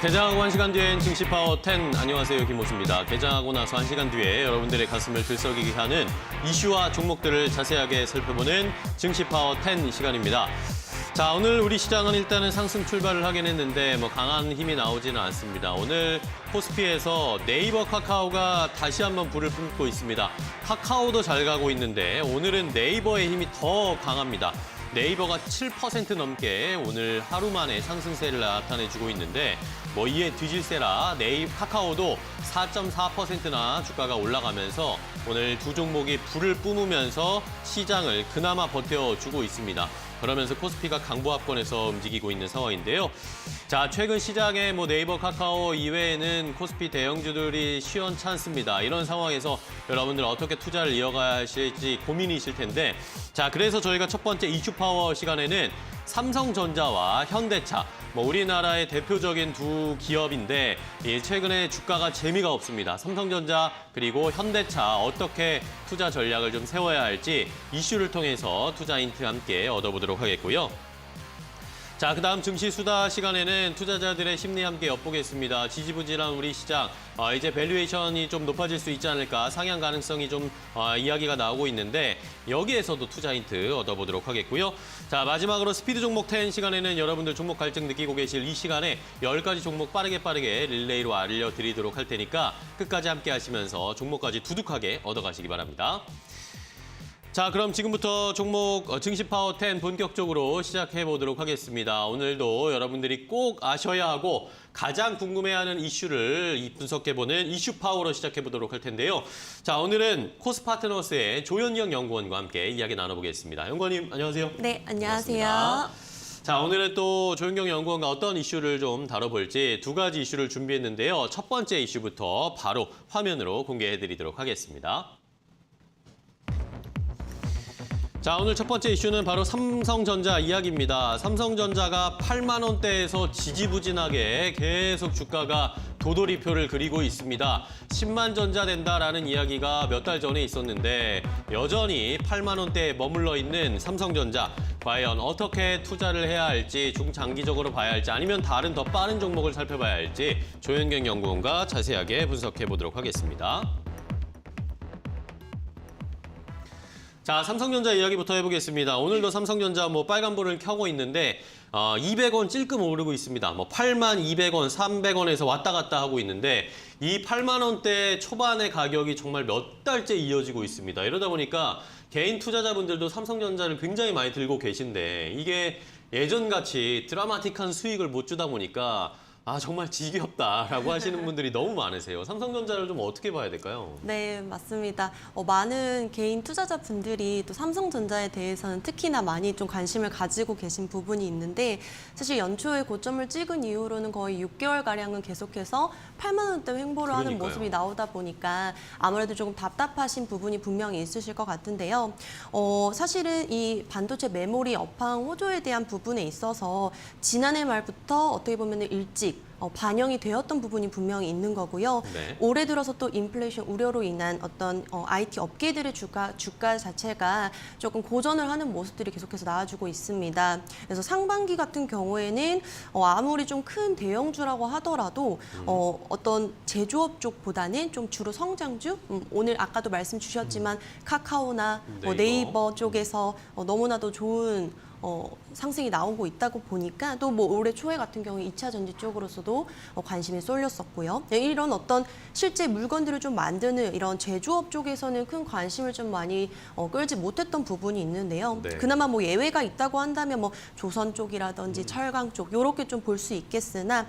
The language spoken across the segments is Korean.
개장하고 1시간 뒤엔 증시파워 10. 안녕하세요, 김호수입니다. 개장하고 나서 1시간 뒤에 여러분들의 가슴을 들썩이게 하는 이슈와 종목들을 자세하게 살펴보는 증시파워 10 시간입니다. 자, 오늘 우리 시장은 일단은 상승 출발을 하긴 했는데 강한 힘이 나오지는 않습니다. 오늘 코스피에서 네이버 카카오가 다시 한번 불을 뿜고 있습니다. 카카오도 잘 가고 있는데 오늘은 네이버의 힘이 더 강합니다. 네이버가 7% 넘게 오늘 하루 만에 상승세를 나타내주고 있는데 이에 뒤질세라 카카오도 4.4%나 주가가 올라가면서 오늘 두 종목이 불을 뿜으면서 시장을 그나마 버텨주고 있습니다. 그러면서 코스피가 강보합권에서 움직이고 있는 상황인데요. 자, 최근 시장에 네이버, 카카오 이외에는 코스피 대형주들이 시원찮습니다. 이런 상황에서 여러분들 어떻게 투자를 이어가야 하실지 고민이실 텐데, 자, 그래서 저희가 첫 번째 이슈 파워 시간에는 삼성전자와 현대차, 우리나라의 대표적인 두 기업인데 최근에 주가가 재미가 없습니다. 삼성전자 그리고 현대차 어떻게 투자 전략을 좀 세워야 할지 이슈를 통해서 투자 힌트 함께 얻어보도록 하겠고요. 자, 그다음 증시 수다 시간에는 투자자들의 심리 함께 엿보겠습니다. 지지부진한 우리 시장, 이제 밸류에이션이 좀 높아질 수 있지 않을까, 상향 가능성이 좀 이야기가 나오고 있는데 여기에서도 투자 힌트 얻어보도록 하겠고요. 자, 마지막으로 스피드 종목 10 시간에는 여러분들 종목 갈증 느끼고 계실 이 시간에 10가지 종목 빠르게 릴레이로 알려드리도록 할 테니까 끝까지 함께 하시면서 종목까지 두둑하게 얻어가시기 바랍니다. 자, 그럼 지금부터 종목 증시파워 10 본격적으로 시작해 보도록 하겠습니다. 오늘도 여러분들이 꼭 아셔야 하고 가장 궁금해하는 이슈를 분석해보는 이슈파워로 시작해 보도록 할 텐데요. 자, 오늘은 코스파트너스의 조현경 연구원과 함께 이야기 나눠보겠습니다. 연구원님, 안녕하세요. 네, 안녕하세요. 반갑습니다. 자, 오늘은 또 조현경 연구원과 어떤 이슈를 좀 다뤄볼지 두 가지 이슈를 준비했는데요. 첫 번째 이슈부터 바로 화면으로 공개해드리도록 하겠습니다. 자, 오늘 첫 번째 이슈는 바로 삼성전자 이야기입니다. 삼성전자가 8만 원대에서 지지부진하게 계속 주가가 도돌이표를 그리고 있습니다. 10만 전자 된다라는 이야기가 몇 달 전에 있었는데 여전히 8만 원대에 머물러 있는 삼성전자, 과연 어떻게 투자를 해야 할지, 중장기적으로 봐야 할지, 아니면 다른 더 빠른 종목을 살펴봐야 할지 조현경 연구원과 자세하게 분석해 보도록 하겠습니다. 자, 삼성전자 이야기부터 해보겠습니다. 오늘도 삼성전자 빨간불을 켜고 있는데 200원 찔끔 오르고 있습니다. 8만 200원, 300원에서 왔다 갔다 하고 있는데 이 8만 원대 초반의 가격이 정말 몇 달째 이어지고 있습니다. 이러다 보니까 개인 투자자분들도 삼성전자를 굉장히 많이 들고 계신데 이게 예전같이 드라마틱한 수익을 못 주다 보니까 정말 지겹다라고 하시는 분들이 너무 많으세요. 삼성전자를 좀 어떻게 봐야 될까요? 네, 맞습니다. 많은 개인 투자자분들이 또 삼성전자에 대해서는 특히나 많이 좀 관심을 가지고 계신 부분이 있는데 사실 연초에 고점을 찍은 이후로는 거의 6개월가량은 계속해서 8만 원대 횡보를 하는 모습이 나오다 보니까 아무래도 조금 답답하신 부분이 분명히 있으실 것 같은데요. 사실은 이 반도체 메모리 업황 호조에 대한 부분에 있어서 지난해 말부터 어떻게 보면 일찍 반영이 되었던 부분이 분명히 있는 거고요. 네. 올해 들어서 또 인플레이션 우려로 인한 어떤 IT 업계들의 주가 자체가 조금 고전을 하는 모습들이 계속해서 나와주고 있습니다. 그래서 상반기 같은 경우에는 아무리 좀 큰 대형주라고 하더라도 어떤 제조업 쪽보다는 좀 주로 성장주, 오늘 아까도 말씀 주셨지만 카카오나 네이버 쪽에서 너무나도 좋은 상승이 나오고 있다고 보니까 또 올해 초에 같은 경우에 2차 전지 쪽으로서도 관심이 쏠렸었고요. 이런 어떤 실제 물건들을 좀 만드는 이런 제조업 쪽에서는 큰 관심을 좀 많이 끌지 못했던 부분이 있는데요. 네. 그나마 예외가 있다고 한다면 조선 쪽이라든지 철강 쪽 이렇게 좀 볼 수 있겠으나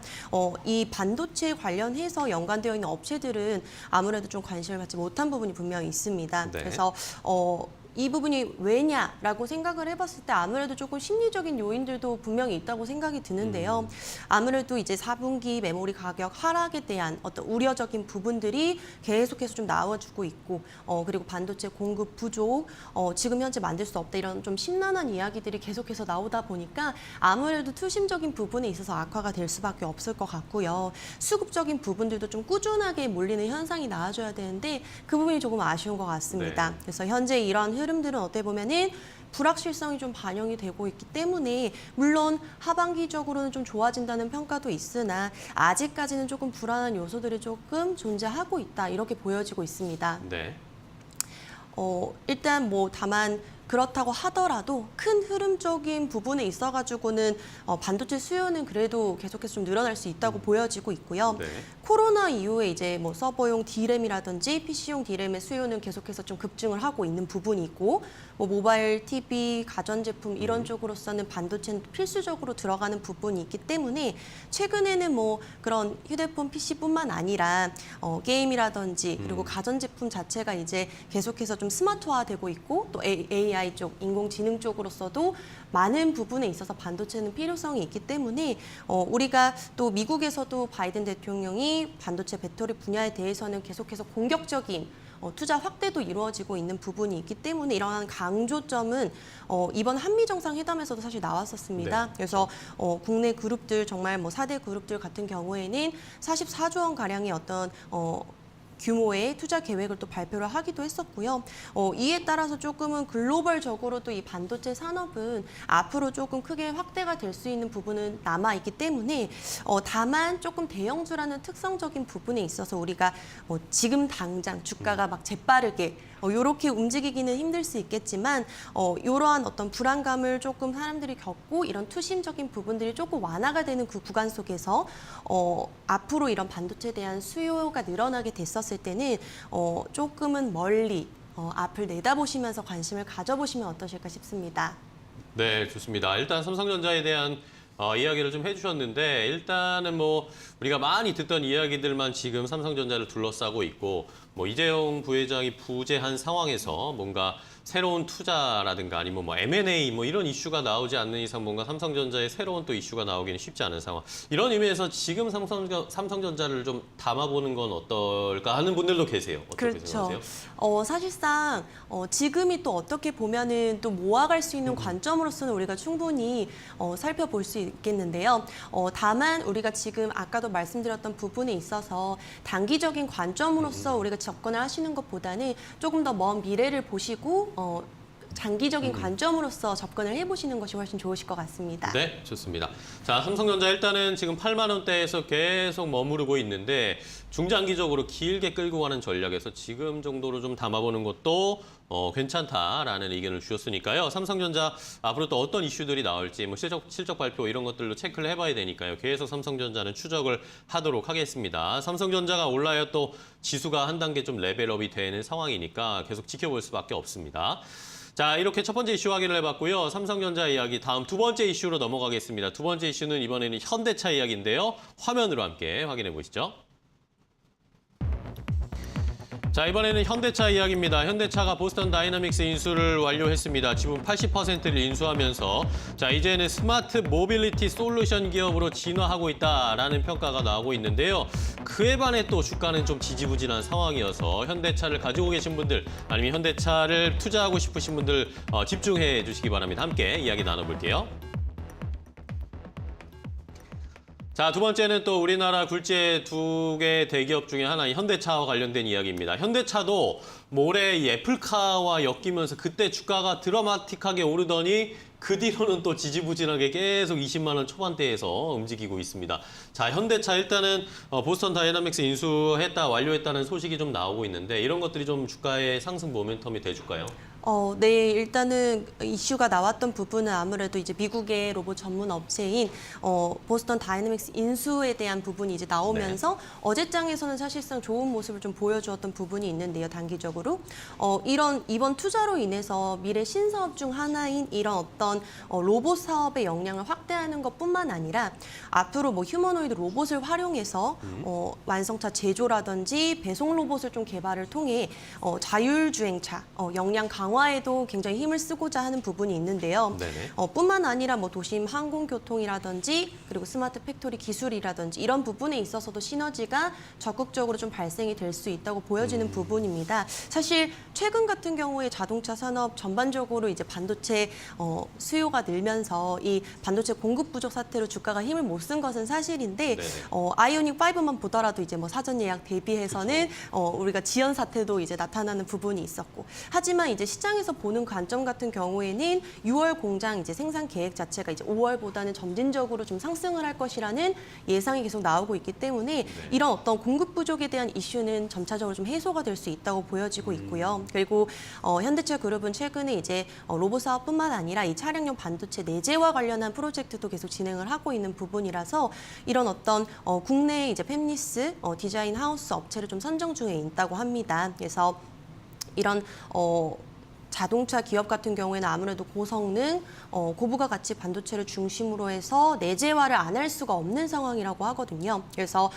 이 반도체 관련해서 연관되어 있는 업체들은 아무래도 좀 관심을 갖지 못한 부분이 분명히 있습니다. 네. 그래서 이 부분이 왜냐라고 생각을 해봤을 때 아무래도 조금 심리적인 요인들도 분명히 있다고 생각이 드는데요. 아무래도 이제 4분기 메모리 가격 하락에 대한 어떤 우려적인 부분들이 계속해서 좀 나와주고 있고, 그리고 반도체 공급 부족, 지금 현재 만들 수 없다 이런 좀 심란한 이야기들이 계속해서 나오다 보니까 아무래도 투심적인 부분에 있어서 악화가 될 수밖에 없을 것 같고요. 수급적인 부분들도 좀 꾸준하게 몰리는 현상이 나와줘야 되는데 그 부분이 조금 아쉬운 것 같습니다. 네. 그래서 현재 이런 흐름들은 어떻게 보면은 불확실성이 좀 반영이 되고 있기 때문에 물론 하반기적으로는 좀 좋아진다는 평가도 있으나 아직까지는 조금 불안한 요소들이 조금 존재하고 있다 이렇게 보여지고 있습니다. 네. 일단 뭐 다만 그렇다고 하더라도 큰 흐름적인 부분에 있어가지고는 반도체 수요는 그래도 계속해서 좀 늘어날 수 있다고 보여지고 있고요. 네. 코로나 이후에 이제 뭐 서버용 D램이라든지 PC용 D램의 수요는 계속해서 좀 급증을 하고 있는 부분이 있고 뭐 모바일, TV, 가전제품 이런 쪽으로서는 반도체는 필수적으로 들어가는 부분이 있기 때문에 최근에는 뭐 그런 휴대폰 PC뿐만 아니라 게임이라든지 그리고 가전제품 자체가 이제 계속해서 좀 스마트화되고 있고 또 AI 쪽, 인공지능 쪽으로서도 많은 부분에 있어서 반도체는 필요성이 있기 때문에 우리가 또 미국에서도 바이든 대통령이 반도체 배터리 분야에 대해서는 계속해서 공격적인 투자 확대도 이루어지고 있는 부분이 있기 때문에 이러한 강조점은 이번 한미 정상회담에서도 사실 나왔었습니다. 네. 그래서 국내 그룹들 정말 뭐 4대 그룹들 같은 경우에는 44조 원 가량의 어떤 규모의 투자 계획을 또 발표를 하기도 했었고요. 이에 따라서 조금은 글로벌적으로 또 이 반도체 산업은 앞으로 조금 크게 확대가 될 수 있는 부분은 남아 있기 때문에 다만 조금 대형주라는 특성적인 부분에 있어서 우리가 지금 당장 주가가 막 재빠르게 이렇게 움직이기는 힘들 수 있겠지만 이러한 어떤 불안감을 조금 사람들이 겪고 이런 투심적인 부분들이 조금 완화가 되는 그 구간 속에서 앞으로 이런 반도체에 대한 수요가 늘어나게 됐었을 때는 조금은 멀리 앞을 내다보시면서 관심을 가져보시면 어떠실까 싶습니다. 네, 좋습니다. 일단 삼성전자에 대한 이야기를 좀 해주셨는데 일단은 뭐 우리가 많이 듣던 이야기들만 지금 삼성전자를 둘러싸고 있고 뭐 이재용 부회장이 부재한 상황에서 뭔가 새로운 투자라든가 아니면 뭐 M&A 뭐 이런 이슈가 나오지 않는 이상 뭔가 삼성전자의 새로운 또 이슈가 나오기는 쉽지 않은 상황. 이런 의미에서 지금 삼성전자를 좀 담아보는 건 어떨까 하는 분들도 계세요. 어떻게 그렇죠. 생각하세요? 사실상 지금이 또 어떻게 보면은 또 모아갈 수 있는 관점으로서는 우리가 충분히 살펴볼 수 있겠는데요. 다만 우리가 지금 아까도 말씀드렸던 부분에 있어서 단기적인 관점으로서 우리가 접근을 하시는 것보다는 조금 더 먼 미래를 보시고 장기적인 관점으로서 접근을 해보시는 것이 훨씬 좋으실 것 같습니다. 네, 좋습니다. 자, 삼성전자 일단은 지금 8만 원대에서 계속 머무르고 있는데 중장기적으로 길게 끌고 가는 전략에서 지금 정도로 좀 담아보는 것도 괜찮다라는 의견을 주셨으니까요. 삼성전자 앞으로 또 어떤 이슈들이 나올지 뭐 실적 발표 이런 것들로 체크를 해봐야 되니까요. 계속 삼성전자는 추적을 하도록 하겠습니다. 삼성전자가 올라야 또 지수가 한 단계 좀 레벨업이 되는 상황이니까 계속 지켜볼 수밖에 없습니다. 자, 이렇게 첫 번째 이슈 확인을 해봤고요. 삼성전자 이야기 다음 두 번째 이슈로 넘어가겠습니다. 두 번째 이슈는 이번에는 현대차 이야기인데요. 화면으로 함께 확인해 보시죠. 자, 이번에는 현대차 이야기입니다. 현대차가 보스턴 다이나믹스 인수를 완료했습니다. 지분 80%를 인수하면서 자, 이제는 스마트 모빌리티 솔루션 기업으로 진화하고 있다라는 평가가 나오고 있는데요. 그에 반해 또 주가는 좀 지지부진한 상황이어서 현대차를 가지고 계신 분들 아니면 현대차를 투자하고 싶으신 분들 집중해 주시기 바랍니다. 함께 이야기 나눠볼게요. 자, 두 번째는 또 우리나라 굴지의 두 개 대기업 중에 하나인 현대차와 관련된 이야기입니다. 현대차도 올해 이 애플카와 엮이면서 그때 주가가 드라마틱하게 오르더니 그 뒤로는 또 지지부진하게 계속 20만 원 초반대에서 움직이고 있습니다. 자, 현대차 일단은 보스턴 다이나믹스 인수했다, 완료했다는 소식이 좀 나오고 있는데 이런 것들이 좀 주가의 상승 모멘텀이 돼줄까요? 네, 일단은 이슈가 나왔던 부분은 아무래도 이제 미국의 로봇 전문 업체인 보스턴 다이내믹스 인수에 대한 부분이 이제 나오면서 어제장에서는 사실상 좋은 모습을 좀 보여주었던 부분이 있는데요, 단기적으로. 이번 투자로 인해서 미래 신사업 중 하나인 이런 어떤 로봇 사업의 역량을 확대하는 것뿐만 아니라 앞으로 뭐 휴머노이드 로봇을 활용해서 완성차 제조라든지 배송 로봇을 좀 개발을 통해 자율주행차 역량 강화에도 굉장히 힘을 쓰고자 하는 부분이 있는데요. 뿐만 아니라 뭐 도심 항공교통이라든지 그리고 스마트 팩토리 기술이라든지 이런 부분에 있어서도 시너지가 적극적으로 좀 발생이 될 수 있다고 보여지는 부분입니다. 사실 최근 같은 경우에 자동차 산업 전반적으로 이제 반도체 수요가 늘면서 이 반도체 공급 부족 사태로 주가가 힘을 못 쓴 것은 사실인데 아이오닉 5만 보더라도 이제 뭐 사전 예약 대비해서는 우리가 지연 사태도 이제 나타나는 부분이 있었고 하지만 이제 시장에서 보는 관점 같은 경우에는 6월 공장 이제 생산 계획 자체가 이제 5월보다는 점진적으로 좀 상승을 할 것이라는 예상이 계속 나오고 있기 때문에 이런 어떤 공급 부족에 대한 이슈는 점차적으로 좀 해소가 될 수 있다고 보여지고 있고요. 그리고 현대차 그룹은 최근에 이제 로봇 사업뿐만 아니라 이 차량용 반도체 내재와 관련한 프로젝트도 계속 진행을 하고 있는 부분이라서 이런 어떤 국내 이제 팹리스 디자인 하우스 업체를 좀 선정 중에 있다고 합니다. 그래서 이런 자동차 기업 같은 경우에는 아무래도 고성능, 고부가 가치 반도체를 중심으로 해서 내재화를 안 할 수가 없는 상황이라고 하거든요. 그래서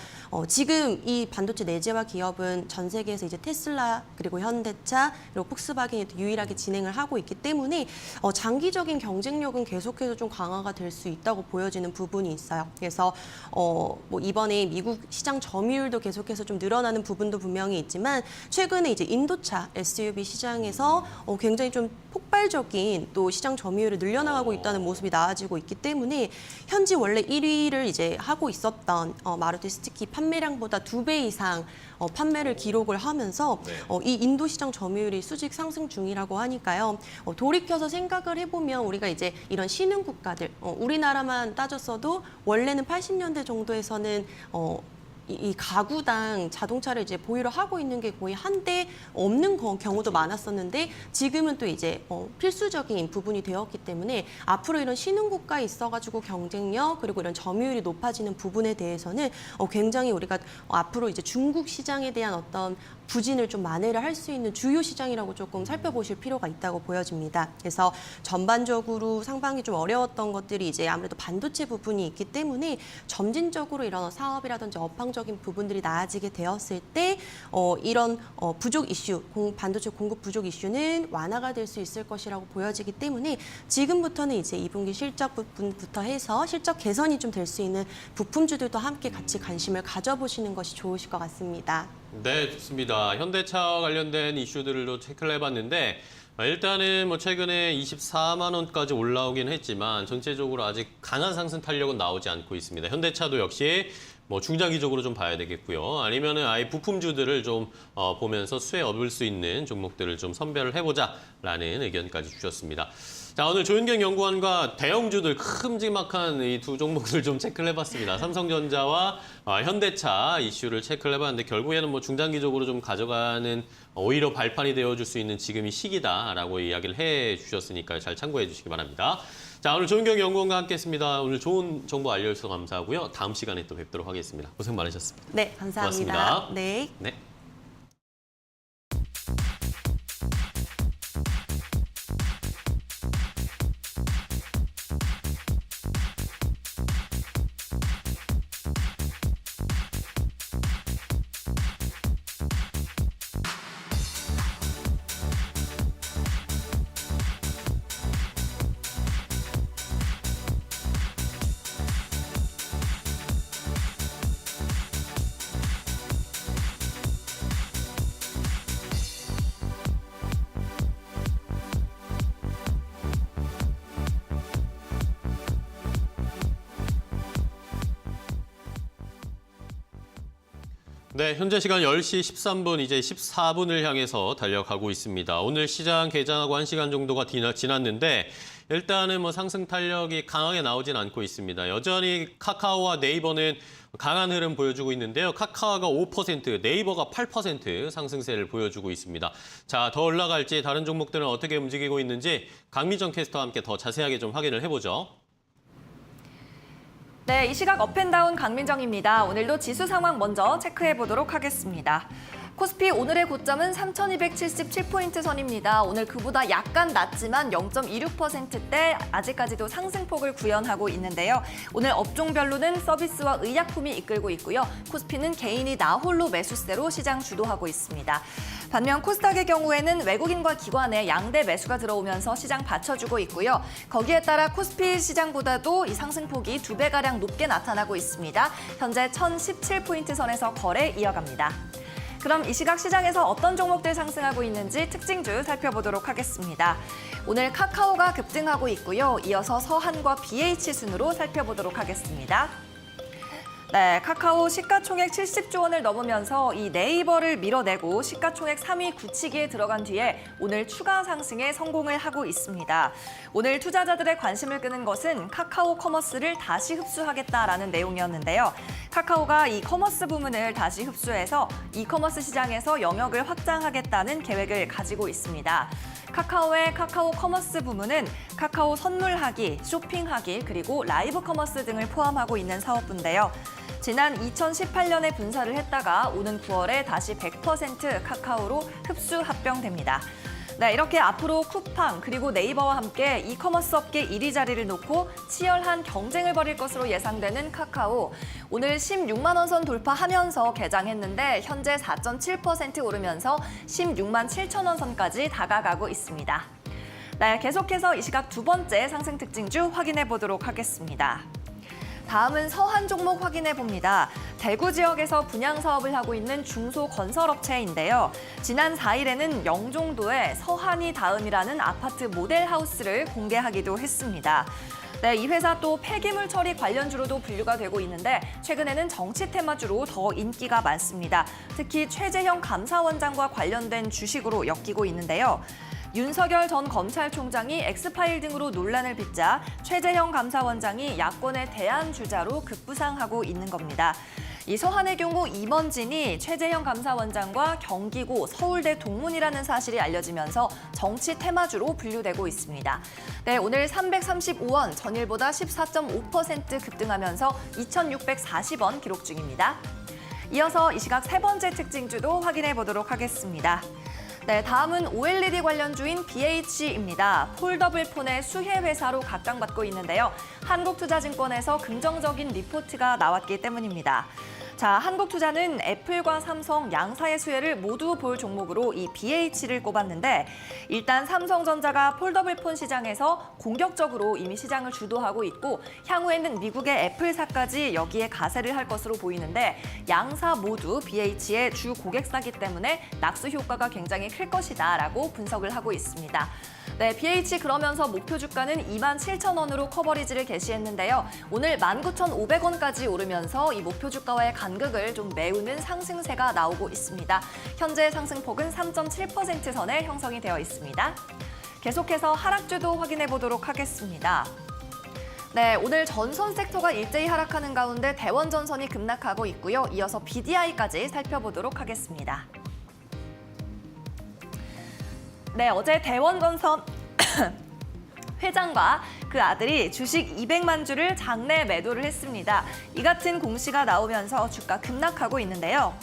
지금 이 반도체 내재화 기업은 전 세계에서 이제 테슬라 그리고 현대차 그리고 폭스바겐이 유일하게 진행을 하고 있기 때문에 장기적인 경쟁력은 계속해서 좀 강화가 될 수 있다고 보여지는 부분이 있어요. 그래서 뭐 이번에 미국 시장 점유율도 계속해서 좀 늘어나는 부분도 분명히 있지만 최근에 이제 인도차 SUV 시장에서 굉장히 좀 폭발적인 또 시장 점유율을 늘려나가고 있다는 모습이 나아지고 있기 때문에 현지 원래 1위를 이제 하고 있었던 마루티 스즈키 판매량보다 2배 이상 판매를 기록을 하면서 이 인도 시장 점유율이 수직 상승 중이라고 하니까요. 돌이켜서 생각을 해보면 우리가 이제 이런 신흥 국가들, 우리나라만 따졌어도 원래는 80년대 정도에서는 이 가구당 자동차를 이제 보유를 하고 있는 게 거의 한 대 없는 경우도 많았었는데 지금은 또 이제 필수적인 부분이 되었기 때문에 앞으로 이런 신흥 국가에 있어가지고 경쟁력 그리고 이런 점유율이 높아지는 부분에 대해서는 굉장히 우리가 앞으로 이제 중국 시장에 대한 어떤 부진을 좀 만회를 할 수 있는 주요 시장이라고 조금 살펴보실 필요가 있다고 보여집니다. 그래서 전반적으로 상반기 좀 어려웠던 것들이 이제 아무래도 반도체 부분이 있기 때문에 점진적으로 이런 사업이라든지 업황적인 부분들이 나아지게 되었을 때 이런 부족 이슈, 반도체 공급 부족 이슈는 완화가 될 수 있을 것이라고 보여지기 때문에 지금부터는 이제 2분기 실적 부분부터 해서 실적 개선이 좀 될 수 있는 부품주들도 함께 같이 관심을 가져보시는 것이 좋으실 것 같습니다. 네, 좋습니다. 현대차와 관련된 이슈들을 또 체크를 해봤는데 일단은 뭐 최근에 24만 원까지 올라오긴 했지만 전체적으로 아직 강한 상승 탄력은 나오지 않고 있습니다. 현대차도 역시 뭐 중장기적으로 좀 봐야 되겠고요. 아니면은 아예 부품주들을 좀 보면서 수혜 얻을 수 있는 종목들을 좀 선별을 해보자라는 의견까지 주셨습니다. 자, 오늘 조윤경 연구원과 대형주들 큼지막한 이 두 종목을 좀 체크를 해봤습니다. 삼성전자와 현대차 이슈를 체크를 해봤는데 결국에는 뭐 중장기적으로 좀 가져가는 오히려 발판이 되어줄 수 있는 지금이 시기다라고 이야기를 해주셨으니까 잘 참고해 주시기 바랍니다. 자, 오늘 조윤경 연구원과 함께했습니다. 오늘 좋은 정보 알려주셔서 감사하고요. 다음 시간에 또 뵙도록 하겠습니다. 고생 많으셨습니다. 네, 감사합니다. 고맙습니다. 네. 네. 네, 현재 시간 10시 13분, 이제 14분을 향해서 달려가고 있습니다. 오늘 시장 개장하고 1시간 정도가 지났는데 일단은 뭐 상승 탄력이 강하게 나오진 않고 있습니다. 여전히 카카오와 네이버는 강한 흐름 보여주고 있는데요. 카카오가 5%, 네이버가 8% 상승세를 보여주고 있습니다. 자, 더 올라갈지 다른 종목들은 어떻게 움직이고 있는지 강미정 캐스터와 함께 더 자세하게 좀 확인을 해보죠. 네, 이 시각 업앤다운 강민정입니다. 오늘도 지수 상황 먼저 체크해 보도록 하겠습니다. 코스피 오늘의 고점은 3,277포인트 선입니다. 오늘 그보다 약간 낮지만 0.26%대 아직까지도 상승폭을 구현하고 있는데요. 오늘 업종별로는 서비스와 의약품이 이끌고 있고요. 코스피는 개인이 나홀로 매수세로 시장 주도하고 있습니다. 반면 코스닥의 경우에는 외국인과 기관의 양대 매수가 들어오면서 시장 받쳐주고 있고요. 거기에 따라 코스피 시장보다도 이 상승폭이 2배가량 높게 나타나고 있습니다. 현재 1,017포인트 선에서 거래 이어갑니다. 그럼 이 시각 시장에서 어떤 종목들 상승하고 있는지 특징주 살펴보도록 하겠습니다. 오늘 카카오가 급등하고 있고요. 이어서 서한과 BH 순으로 살펴보도록 하겠습니다. 네, 카카오 시가총액 70조 원을 넘으면서 이 네이버를 밀어내고 시가총액 3위 굳히기에 들어간 뒤에 오늘 추가 상승에 성공을 하고 있습니다. 오늘 투자자들의 관심을 끄는 것은 카카오 커머스를 다시 흡수하겠다라는 내용이었는데요. 카카오가 이 커머스 부문을 다시 흡수해서 이커머스 시장에서 영역을 확장하겠다는 계획을 가지고 있습니다. 카카오의 카카오 커머스 부문은 카카오 선물하기, 쇼핑하기, 그리고 라이브 커머스 등을 포함하고 있는 사업부인데요. 지난 2018년에 분사를 했다가 오는 9월에 다시 100% 카카오로 흡수 합병됩니다. 네, 이렇게 앞으로 쿠팡 그리고 네이버와 함께 이커머스 업계 1위 자리를 놓고 치열한 경쟁을 벌일 것으로 예상되는 카카오. 오늘 16만 원 선 돌파하면서 개장했는데 현재 4.7% 오르면서 16만 7천 원 선까지 다가가고 있습니다. 네, 계속해서 이 시각 두 번째 상승 특징주 확인해 보도록 하겠습니다. 다음은 서한 종목 확인해 봅니다. 대구 지역에서 분양 사업을 하고 있는 중소건설업체인데요. 지난 4일에는 영종도에 서한이 다음이라는 아파트 모델하우스를 공개하기도 했습니다. 네, 이 회사 또 폐기물 처리 관련주로도 분류가 되고 있는데 최근에는 정치 테마주로 더 인기가 많습니다. 특히 최재형 감사원장과 관련된 주식으로 엮이고 있는데요. 윤석열 전 검찰총장이 엑스파일 등으로 논란을 빚자 최재형 감사원장이 야권의 대안 주자로 급부상하고 있는 겁니다. 이 서한의 경우 임원진이 최재형 감사원장과 경기고 서울대 동문이라는 사실이 알려지면서 정치 테마주로 분류되고 있습니다. 네, 오늘 335원, 전일보다 14.5% 급등하면서 2,640원 기록 중입니다. 이어서 이 시각 세 번째 특징주도 확인해 보도록 하겠습니다. 네, 다음은 OLED 관련주인 BH입니다. 폴더블 폰의 수혜 회사로 각광받고 있는데요. 한국투자증권에서 긍정적인 리포트가 나왔기 때문입니다. 자, 한국투자는 애플과 삼성 양사의 수혜를 모두 볼 종목으로 이 BH를 꼽았는데 일단 삼성전자가 폴더블폰 시장에서 공격적으로 이미 시장을 주도하고 있고 향후에는 미국의 애플사까지 여기에 가세를 할 것으로 보이는데 양사 모두 BH의 주 고객사기 때문에 낙수 효과가 굉장히 클 것이다라고 분석을 하고 있습니다. 네, BH 그러면서 목표 주가는 27,000원으로 커버리지를 게시했는데요. 오늘 19,500원까지 오르면서 이 목표 주가와의 간극을 좀 메우는 상승세가 나오고 있습니다. 현재 상승폭은 3.7% 선에 형성이 되어 있습니다. 계속해서 하락주도 확인해 보도록 하겠습니다. 네, 오늘 전선 섹터가 일제히 하락하는 가운데 대원전선이 급락하고 있고요. 이어서 BDI까지 살펴보도록 하겠습니다. 네, 어제 대원전선 회장과 그 아들이 주식 200만 주를 장내 매도를 했습니다. 이 같은 공시가 나오면서 주가 급락하고 있는데요.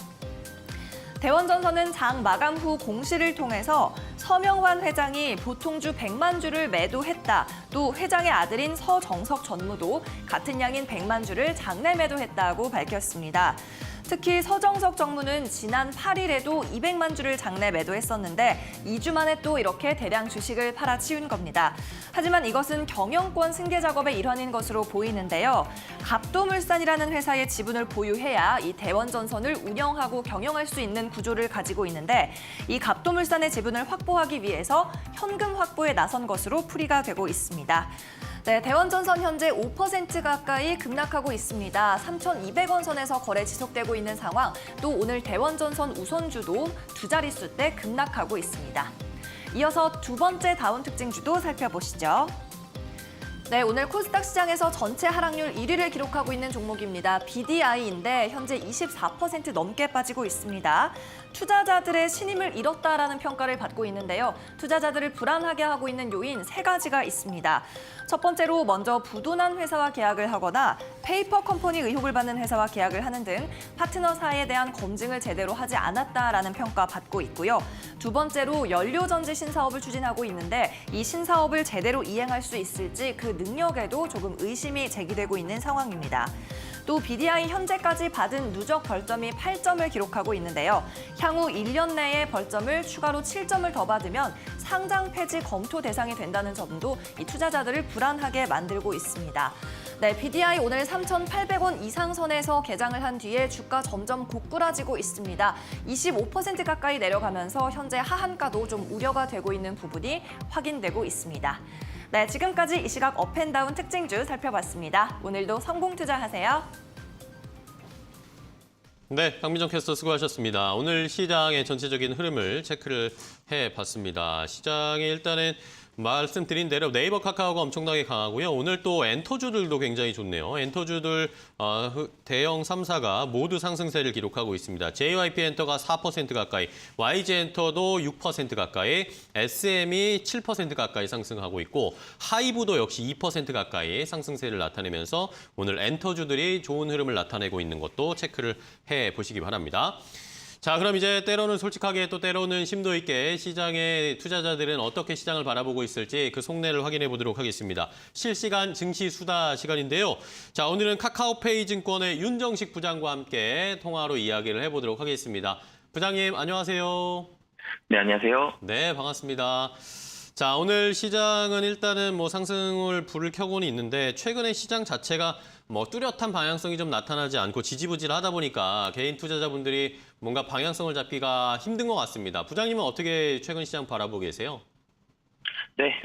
대원전선은 장 마감 후 공시를 통해서 서명환 회장이 보통주 100만 주를 매도했다. 또 회장의 아들인 서정석 전무도 같은 양인 100만 주를 장내 매도했다고 밝혔습니다. 특히 서정석 정무는 지난 8일에도 200만 주를 장내 매도했었는데 2주 만에 또 이렇게 대량 주식을 팔아치운 겁니다. 하지만 이것은 경영권 승계 작업의 일환인 것으로 보이는데요. 갑도물산이라는 회사의 지분을 보유해야 이 대원전선을 운영하고 경영할 수 있는 구조를 가지고 있는데 이 갑도물산의 지분을 확보하기 위해서 현금 확보에 나선 것으로 풀이가 되고 있습니다. 네, 대원전선 현재 5% 가까이 급락하고 있습니다. 3,200원 선에서 거래 지속되고 있는 상황, 또 오늘 대원전선 우선주도 두 자릿수대 급락하고 있습니다. 이어서 두 번째 다운 특징주도 살펴보시죠. 네, 오늘 코스닥 시장에서 전체 하락률 1위를 기록하고 있는 종목입니다. BDI인데 현재 24% 넘게 빠지고 있습니다. 투자자들의 신임을 잃었다라는 평가를 받고 있는데요. 투자자들을 불안하게 하고 있는 요인 세 가지가 있습니다. 첫 번째로 먼저 부도난 회사와 계약을 하거나 페이퍼 컴퍼니 의혹을 받는 회사와 계약을 하는 등 파트너사에 대한 검증을 제대로 하지 않았다라는 평가 받고 있고요. 두 번째로 연료전지 신사업을 추진하고 있는데 이 신사업을 제대로 이행할 수 있을지 그 능력에도 조금 의심이 제기되고 있는 상황입니다. 또 BDI 현재까지 받은 누적 벌점이 8점을 기록하고 있는데요. 향후 1년 내에 벌점을 추가로 7점을 더 받으면 상장 폐지 검토 대상이 된다는 점도 이 투자자들을 불안하게 만들고 있습니다. 네, BDI 오늘 3,800원 이상 선에서 개장을 한 뒤에 주가 점점 고꾸라지고 있습니다. 25% 가까이 내려가면서 현재 하한가도 좀 우려가 되고 있는 부분이 확인되고 있습니다. 네, 지금까지 이 시각 업앤다운 특징주 살펴봤습니다. 오늘도 성공 투자하세요. 네, 강민정 캐스터 수고하셨습니다. 오늘 시장의 전체적인 흐름을 체크를 해봤습니다. 시장에 일단은 말씀드린 대로 네이버, 카카오가 엄청나게 강하고요. 오늘 또 엔터주들도 굉장히 좋네요. 엔터주들 대형 3사가 모두 상승세를 기록하고 있습니다. JYP 엔터가 4% 가까이, YG 엔터도 6% 가까이, SM이 7% 가까이 상승하고 있고 하이브도 역시 2% 가까이 상승세를 나타내면서 오늘 엔터주들이 좋은 흐름을 나타내고 있는 것도 체크를 해보시기 바랍니다. 자, 그럼 이제 때로는 솔직하게 또 때로는 심도 있게 시장의 투자자들은 어떻게 시장을 바라보고 있을지 그 속내를 확인해 보도록 하겠습니다. 실시간 증시 수다 시간인데요. 자, 오늘은 카카오페이 증권의 윤정식 부장과 함께 통화로 이야기를 해보도록 하겠습니다. 부장님, 안녕하세요. 네, 안녕하세요. 네, 반갑습니다. 자, 오늘 시장은 일단은 뭐 상승을 불을 켜고는 있는데 최근에 시장 자체가 뭐 뚜렷한 방향성이 좀 나타나지 않고 지지부진하다 보니까 개인 투자자분들이 뭔가 방향성을 잡기가 힘든 것 같습니다. 부장님은 어떻게 최근 시장 바라보고 계세요? 네,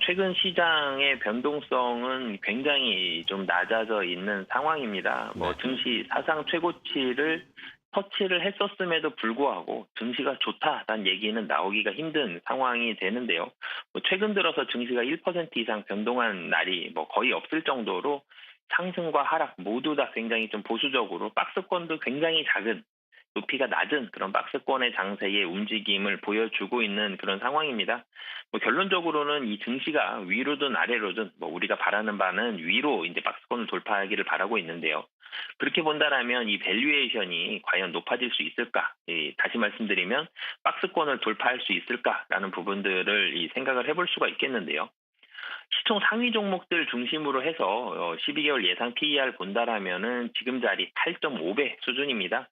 최근 시장의 변동성은 굉장히 좀 낮아져 있는 상황입니다. 네. 증시 사상 최고치를 터치를 했었음에도 불구하고 증시가 좋다라는 얘기는 나오기가 힘든 상황이 되는데요. 최근 들어서 증시가 1% 이상 변동한 날이 거의 없을 정도로 상승과 하락 모두 다 굉장히 좀 보수적으로 박스권도 굉장히 작은 높이가 낮은 그런 박스권의 장세의 움직임을 보여주고 있는 그런 상황입니다. 결론적으로는 이 증시가 위로든 아래로든 우리가 바라는 바는 위로 이제 박스권을 돌파하기를 바라고 있는데요. 그렇게 본다라면 이 밸류에이션이 과연 높아질 수 있을까? 다시 말씀드리면 박스권을 돌파할 수 있을까라는 부분들을 생각을 해볼 수가 있겠는데요. 시총 상위 종목들 중심으로 해서 12개월 예상 PER 본다라면은 지금 자리 8.5배 수준입니다.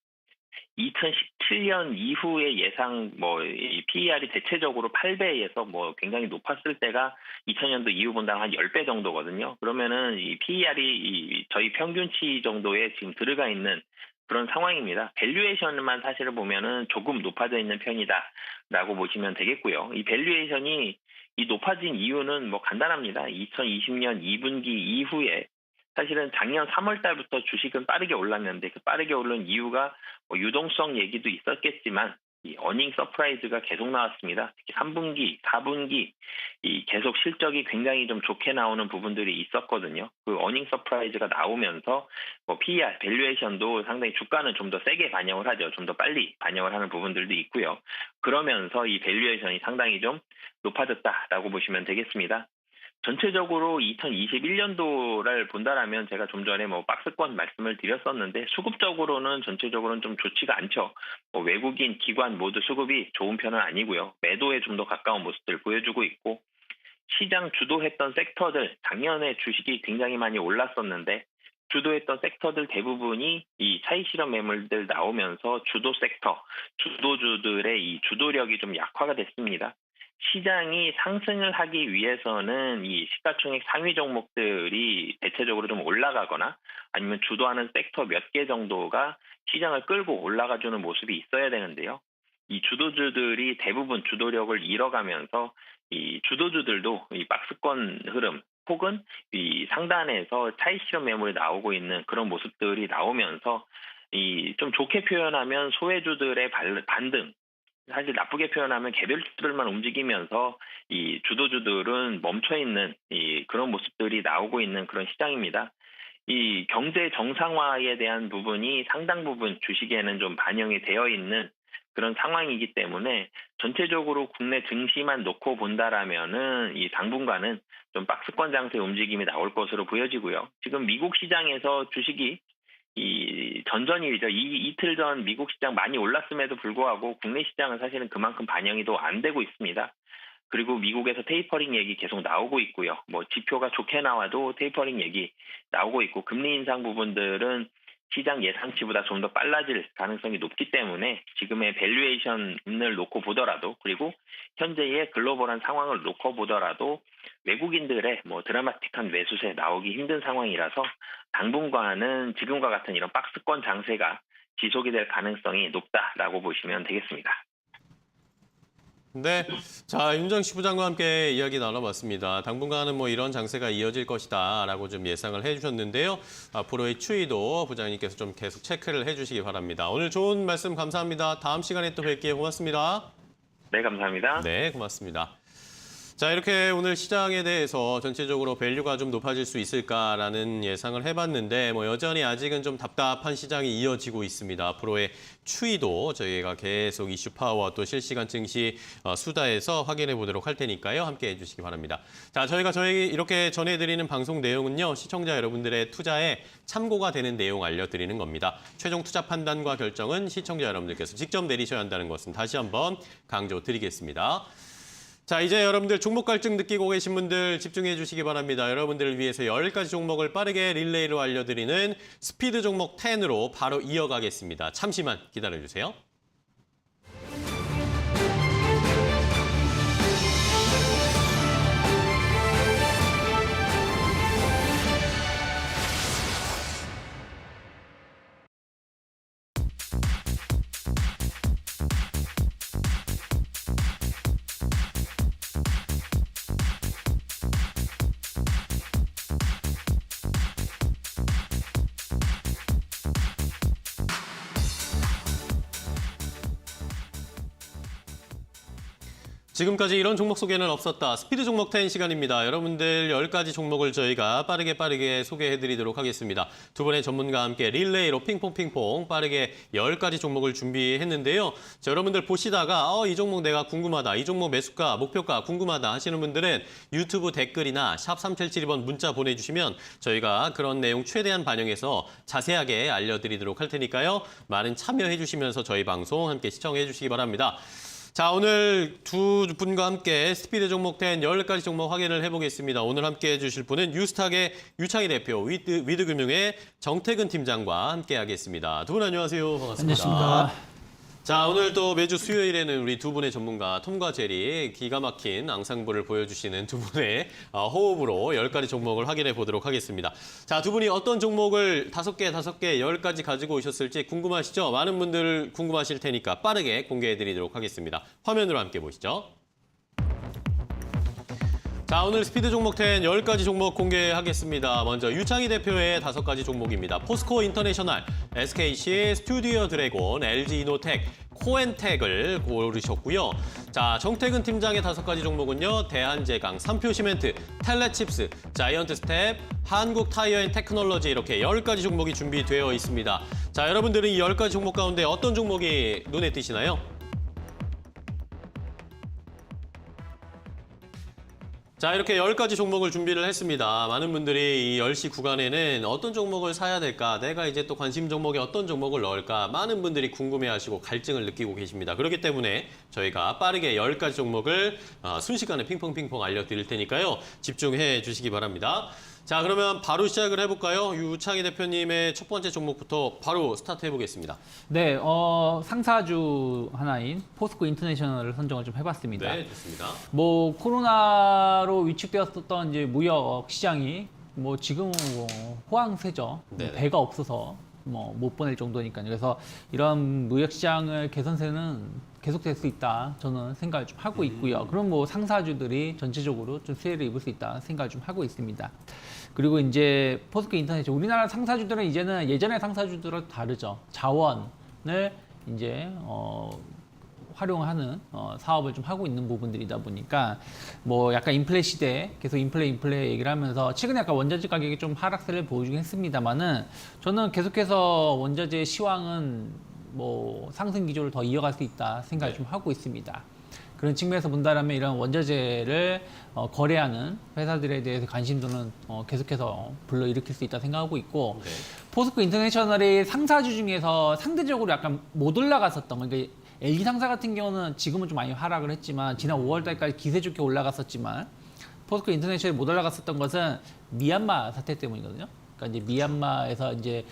2017년 이후의 예상 이 PER이 대체적으로 8배에서 굉장히 높았을 때가 2000년도 이후 본다면 한 10배 정도거든요. 그러면은 이 PER이 저희 평균치 정도에 지금 들어가 있는 그런 상황입니다. 밸류에이션만 사실을 보면은 조금 높아져 있는 편이다라고 보시면 되겠고요. 이 밸류에이션이 이 높아진 이유는 간단합니다. 2020년 2분기 이후에 사실은 작년 3월 달부터 주식은 빠르게 올랐는데 그 빠르게 오른 이유가 유동성 얘기도 있었겠지만 이 어닝 서프라이즈가 계속 나왔습니다. 특히 3분기, 4분기 이 계속 실적이 굉장히 좀 좋게 나오는 부분들이 있었거든요. 그 어닝 서프라이즈가 나오면서 PER, 밸류에이션도 상당히 주가는 좀 더 세게 반영을 하죠. 좀 더 빨리 반영을 하는 부분들도 있고요. 그러면서 이 밸류에이션이 상당히 좀 높아졌다라고 보시면 되겠습니다. 전체적으로 2021년도를 본다라면 제가 좀 전에 박스권 말씀을 드렸었는데 수급적으로는 전체적으로는 좀 좋지가 않죠. 외국인, 기관 모두 수급이 좋은 편은 아니고요. 매도에 좀 더 가까운 모습들 보여주고 있고 시장 주도했던 섹터들 작년에 주식이 굉장히 많이 올랐었는데 주도했던 섹터들 대부분이 이 차익 실현 매물들 나오면서 주도 섹터, 주도주들의 이 주도력이 좀 약화가 됐습니다. 시장이 상승을 하기 위해서는 이 시가총액 상위 종목들이 대체적으로 좀 올라가거나 아니면 주도하는 섹터 몇 개 정도가 시장을 끌고 올라가주는 모습이 있어야 되는데요. 이 주도주들이 대부분 주도력을 잃어가면서 이 주도주들도 이 박스권 흐름 혹은 이 상단에서 차익 실현 매물이 나오고 있는 그런 모습들이 나오면서 이 좀 좋게 표현하면 소외주들의 반등 사실 나쁘게 표현하면 개별주들만 움직이면서 이 주도주들은 멈춰 있는 이 그런 모습들이 나오고 있는 그런 시장입니다. 이 경제 정상화에 대한 부분이 상당 부분 주식에는 좀 반영이 되어 있는 그런 상황이기 때문에 전체적으로 국내 증시만 놓고 본다라면은 이 당분간은 좀 박스권 장세 움직임이 나올 것으로 보여지고요. 지금 미국 시장에서 주식이 이 전전일이죠. 이틀 전 미국 시장 많이 올랐음에도 불구하고 국내 시장은 사실은 그만큼 반영이 더 안 되고 있습니다. 그리고 미국에서 테이퍼링 얘기 계속 나오고 있고요. 지표가 좋게 나와도 테이퍼링 얘기 나오고 있고 금리 인상 부분들은 시장 예상치보다 좀 더 빨라질 가능성이 높기 때문에 지금의 밸류에이션을 놓고 보더라도 그리고 현재의 글로벌한 상황을 놓고 보더라도 외국인들의 드라마틱한 매수세 나오기 힘든 상황이라서 당분간은 지금과 같은 이런 박스권 장세가 지속이 될 가능성이 높다라고 보시면 되겠습니다. 네, 자 윤정식 부장과 함께 이야기 나눠봤습니다. 당분간은 뭐 이런 장세가 이어질 것이다라고 좀 예상을 해주셨는데요. 앞으로의 추이도 부장님께서 좀 계속 체크를 해주시기 바랍니다. 오늘 좋은 말씀 감사합니다. 다음 시간에 또 뵐게요. 고맙습니다. 네, 감사합니다. 네, 고맙습니다. 자, 이렇게 오늘 시장에 대해서 전체적으로 밸류가 좀 높아질 수 있을까라는 예상을 해봤는데 뭐 여전히 아직은 좀 답답한 시장이 이어지고 있습니다. 앞으로의 추이도 저희가 계속 이슈 파워 또 실시간 증시 수다에서 확인해 보도록 할 테니까요. 함께 해주시기 바랍니다. 자, 저희 이렇게 전해드리는 방송 내용은요. 시청자 여러분들의 투자에 참고가 되는 내용 알려드리는 겁니다. 최종 투자 판단과 결정은 시청자 여러분들께서 직접 내리셔야 한다는 것은 다시 한번 강조드리겠습니다. 자, 이제 여러분들 종목 갈증 느끼고 계신 분들 집중해 주시기 바랍니다. 여러분들을 위해서 10가지 종목을 빠르게 릴레이로 알려드리는 스피드 종목 10으로 바로 이어가겠습니다. 잠시만 기다려주세요. 지금까지 이런 종목 소개는 없었다. 스피드 종목 10 시간입니다. 여러분들 10가지 종목을 저희가 빠르게 소개해드리도록 하겠습니다. 두 분의 전문가와 함께 릴레이로 핑퐁 빠르게 10가지 종목을 준비했는데요. 자, 여러분들 보시다가 이 종목 내가 궁금하다. 이 종목 매수가, 목표가 궁금하다 하시는 분들은 유튜브 댓글이나 샵 3772번 문자 보내주시면 저희가 그런 내용 최대한 반영해서 자세하게 알려드리도록 할 테니까요. 많은 참여해 주시면서 저희 방송 함께 시청해 주시기 바랍니다. 자, 오늘 두 분과 함께 스피드 종목 10 10가지 종목 확인을 해보겠습니다. 오늘 함께 해주실 분은 유스탁의 유창희 대표, 위드금융의 정태근 팀장과 함께 하겠습니다. 두 분 안녕하세요. 반갑습니다. 안녕하십니까. 자, 오늘 또 매주 수요일에는 우리 두 분의 전문가 톰과 제리 기가 막힌 앙상블을 보여주시는 두 분의 호흡으로 10가지 종목을 확인해 보도록 하겠습니다. 자, 두 분이 어떤 종목을 5개, 10가지 가지고 오셨을지 궁금하시죠? 많은 분들 궁금하실 테니까 빠르게 공개해 드리도록 하겠습니다. 화면으로 함께 보시죠. 자, 오늘 스피드 종목 10 10가지 종목 공개하겠습니다. 먼저 유창희 대표의 5가지 종목입니다. 포스코 인터내셔널, SKC, 스튜디오 드래곤, LG 이노텍, 코엔텍을 고르셨고요. 자, 정태근 팀장의 5가지 종목은요. 대한제강, 삼표시멘트, 텔레칩스, 자이언트 스텝, 한국 타이어 앤 테크놀로지 이렇게 10가지 종목이 준비되어 있습니다. 자, 여러분들은 이 10가지 종목 가운데 어떤 종목이 눈에 띄시나요? 자, 이렇게 10가지 종목을 준비를 했습니다. 많은 분들이 이 10시 구간에는 어떤 종목을 사야 될까? 내가 이제 또 관심 종목에 어떤 종목을 넣을까? 많은 분들이 궁금해하시고 갈증을 느끼고 계십니다. 그렇기 때문에 저희가 빠르게 10가지 종목을 순식간에 핑퐁 알려드릴 테니까요. 집중해 주시기 바랍니다. 자, 그러면 바로 시작을 해볼까요? 유창희 대표님의 첫 번째 종목부터 바로 스타트 해보겠습니다. 네, 상사주 하나인 포스코 인터내셔널을 선정을 좀 해봤습니다. 네, 좋습니다. 뭐 코로나로 위축되었었던 이제 무역 시장이 뭐 지금은 뭐 호황세죠. 네. 배가 없어서 뭐 못 보낼 정도니까요. 그래서 이런 무역 시장을 개선세는 계속될 수 있다. 저는 생각을 좀 하고 있고요. 그럼 뭐 상사주들이 전체적으로 좀 수혜를 입을 수 있다 생각을 좀 하고 있습니다. 그리고 이제 포스코 인터내셔널 우리나라 상사주들은 이제는 예전의 상사주들은 다르죠. 자원을 이제 활용하는 사업을 좀 하고 있는 부분들이다 보니까 뭐 약간 인플레 시대 계속 인플레 얘기를 하면서 최근에 약간 원자재 가격이 좀 하락세를 보여주긴 했습니다만은 저는 계속해서 원자재 시황은 뭐 상승 기조를 더 이어갈 수 있다 생각을 좀 하고 있습니다. 그런 측면에서 본다라면 이런 원자재를 거래하는 회사들에 대해서 관심도는 계속해서 불러일으킬 수 있다 생각하고 있고 네. 포스코 인터내셔널이 상사주 중에서 상대적으로 약간 못 올라갔었던 거 그러니까 LG 상사 같은 경우는 지금은 좀 많이 하락을 했지만 지난 5월 달까지 기세 좋게 올라갔었지만 포스코 인터내셔널이 못 올라갔었던 것은 미얀마 사태 때문이거든요. 그러니까 이제 미얀마에서 이제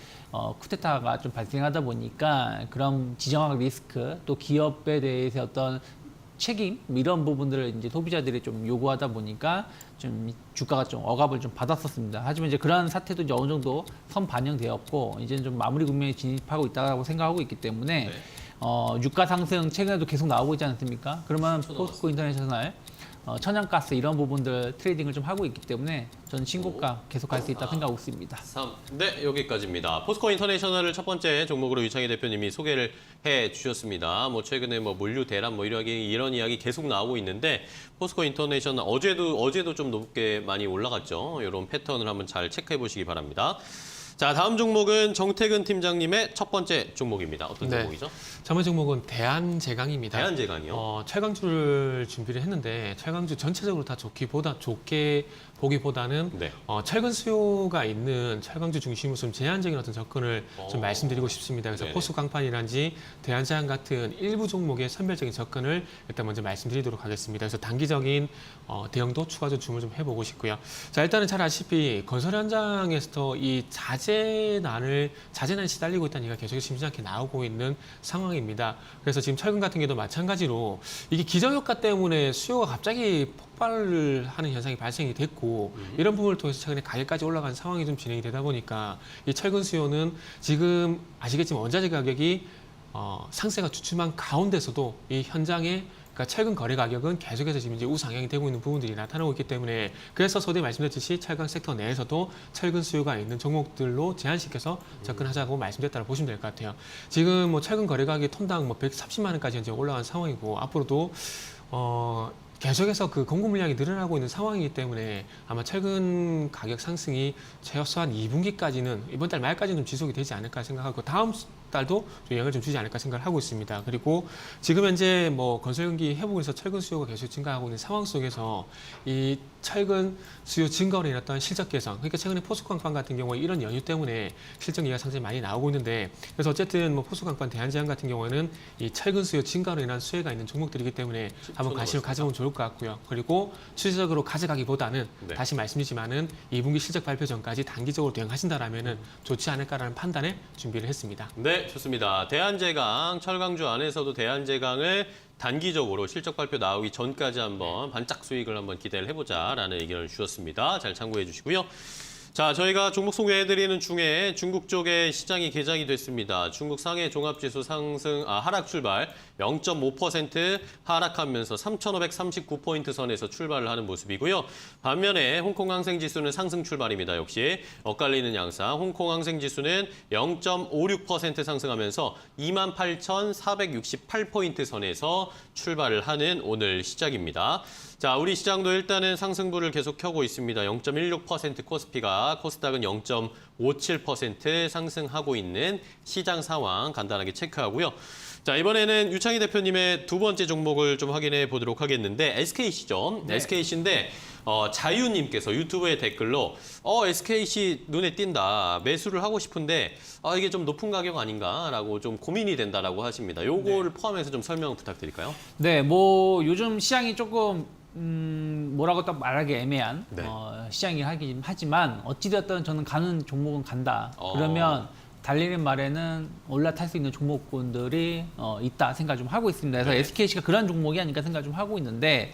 쿠데타가 좀 발생하다 보니까 그런 지정학 리스크 또 기업에 대해서 어떤 책임 이런 부분들을 이제 소비자들이 좀 요구하다 보니까 좀 주가가 좀 억압을 좀 받았었습니다. 하지만 이제 그런 사태도 이제 어느 정도 선 반영되었고 이제는 좀 마무리 국면에 진입하고 있다고 생각하고 있기 때문에 네. 유가 상승 최근에도 계속 나오고 있지 않습니까? 그러면 포스코 인터내셔널 천연가스 이런 부분들 트레이딩을 좀 하고 있기 때문에 저는 신고가 계속 갈 수 있다 생각하고 있습니다. 3. 네, 여기까지입니다. 포스코 인터내셔널을 첫 번째 종목으로 유창희 대표님이 소개를 해주셨습니다. 뭐 최근에 뭐 물류 대란 뭐 이런 이야기 계속 나오고 있는데 포스코 인터내셔널 어제도 좀 높게 많이 올라갔죠. 이런 패턴을 한번 잘 체크해 보시기 바랍니다. 자, 다음 종목은 정태근 팀장님의 첫 번째 종목입니다. 어떤 네. 종목이죠? 저번 종목은 대한제강입니다. 대한제강이요? 철강주를 준비를 했는데 철강주 전체적으로 다 좋게 보기보다는 네. 철근 수요가 있는 철강주 중심으로 좀 제한적인 어떤 접근을 좀 말씀드리고 싶습니다. 그래서 네네. 포스강판이란지 대한제강 같은 일부 종목의 선별적인 접근을 일단 먼저 말씀드리도록 하겠습니다. 그래서 단기적인 대형도 추가적으로 주문 좀 해보고 싶고요. 자, 일단은 잘 아시다시피 건설 현장에서 이 자재난에 시달리고 있다는 얘기가 계속 심심찮게 나오고 있는 상황입니다. 그래서 지금 철근 같은 경우도 마찬가지로 이게 기저효과 때문에 수요가 갑자기 폭발을 하는 현상이 발생이 됐고 이런 부분을 통해서 최근에 가격까지 올라간 상황이 좀 진행이 되다 보니까 이 철근 수요는 지금 아시겠지만 원자재 가격이 상세가 주춤한 가운데서도 이 현장에 그러니까 철근 거래 가격은 계속해서 지금 이제 우상향이 되고 있는 부분들이 나타나고 있기 때문에 그래서 서두에 말씀드렸듯이 철강 섹터 내에서도 철근 수요가 있는 종목들로 제한시켜서 접근하자고 말씀드렸다고 보시면 될 것 같아요. 지금 뭐 철근 거래 가격이 톤당 뭐 130만 원까지 현재 올라간 상황이고 앞으로도 계속해서 그 공급 물량이 늘어나고 있는 상황이기 때문에 아마 철근 가격 상승이 최소한 2분기까지는 이번 달 말까지는 좀 지속이 되지 않을까 생각하고 다음 달도 좀 영향을 좀 주지 않을까 생각을 하고 있습니다. 그리고 지금 현재 뭐 건설 경기 회복에서 철근 수요가 계속 증가하고 있는 상황 속에서 이 철근 수요 증가로 인했던 실적 개선, 그러니까 최근에 포스코강판 같은 경우에 이런 연유 때문에 실적 얘기가 상당히 많이 나오고 있는데 그래서 어쨌든 뭐 포스코강판 대한제약 같은 경우에는 이 철근 수요 증가로 인한 수혜가 있는 종목들이기 때문에 한번 관심을 가져보면 좋을 것 같고요. 그리고 추세적으로 가져가기보다는 네. 다시 말씀드리지만은 2분기 실적 발표 전까지 단기적으로 대응하신다라면은 좋지 않을까라는 판단에 준비를 했습니다. 네, 좋습니다. 대한제강, 철강주 안에서도 대한제강을 단기적으로 실적 발표 나오기 전까지 한번 반짝 수익을 한번 기대를 해보자라는 의견을 주셨습니다. 잘 참고해 주시고요. 자, 저희가 종목 소개해드리는 중에 중국 쪽에 시장이 개장이 됐습니다. 중국 상해 종합지수 하락 출발 0.5% 하락하면서 3,539포인트 선에서 출발을 하는 모습이고요. 반면에 홍콩 항생지수는 상승 출발입니다. 역시 엇갈리는 양상. 홍콩 항생지수는 0.56% 상승하면서 28,468포인트 선에서 출발을 하는 오늘 시작입니다. 자, 우리 시장도 일단은 상승부를 계속 켜고 있습니다. 0.16% 코스피가, 코스닥은 0.57% 상승하고 있는 시장 상황 간단하게 체크하고요. 자, 이번에는 유창희 대표님의 두 번째 종목을 좀 확인해 보도록 하겠는데 SKC죠. 네. SKC인데 자유님께서 유튜브에 댓글로 SKC 눈에 띈다. 매수를 하고 싶은데 이게 좀 높은 가격 아닌가라고 좀 고민이 된다라고 하십니다. 요거를 포함해서 좀 설명 부탁드릴까요? 네, 뭐 요즘 시장이 조금 뭐라고 딱 말하기 애매한 네. 시장이긴 하긴 하지만 어찌되었든 저는 가는 종목은 간다. 그러면 달리는 말에는 올라탈 수 있는 종목군들이 있다 생각 좀 하고 있습니다. 그래서 네. SKC가 그런 종목이 아닐까 생각 좀 하고 있는데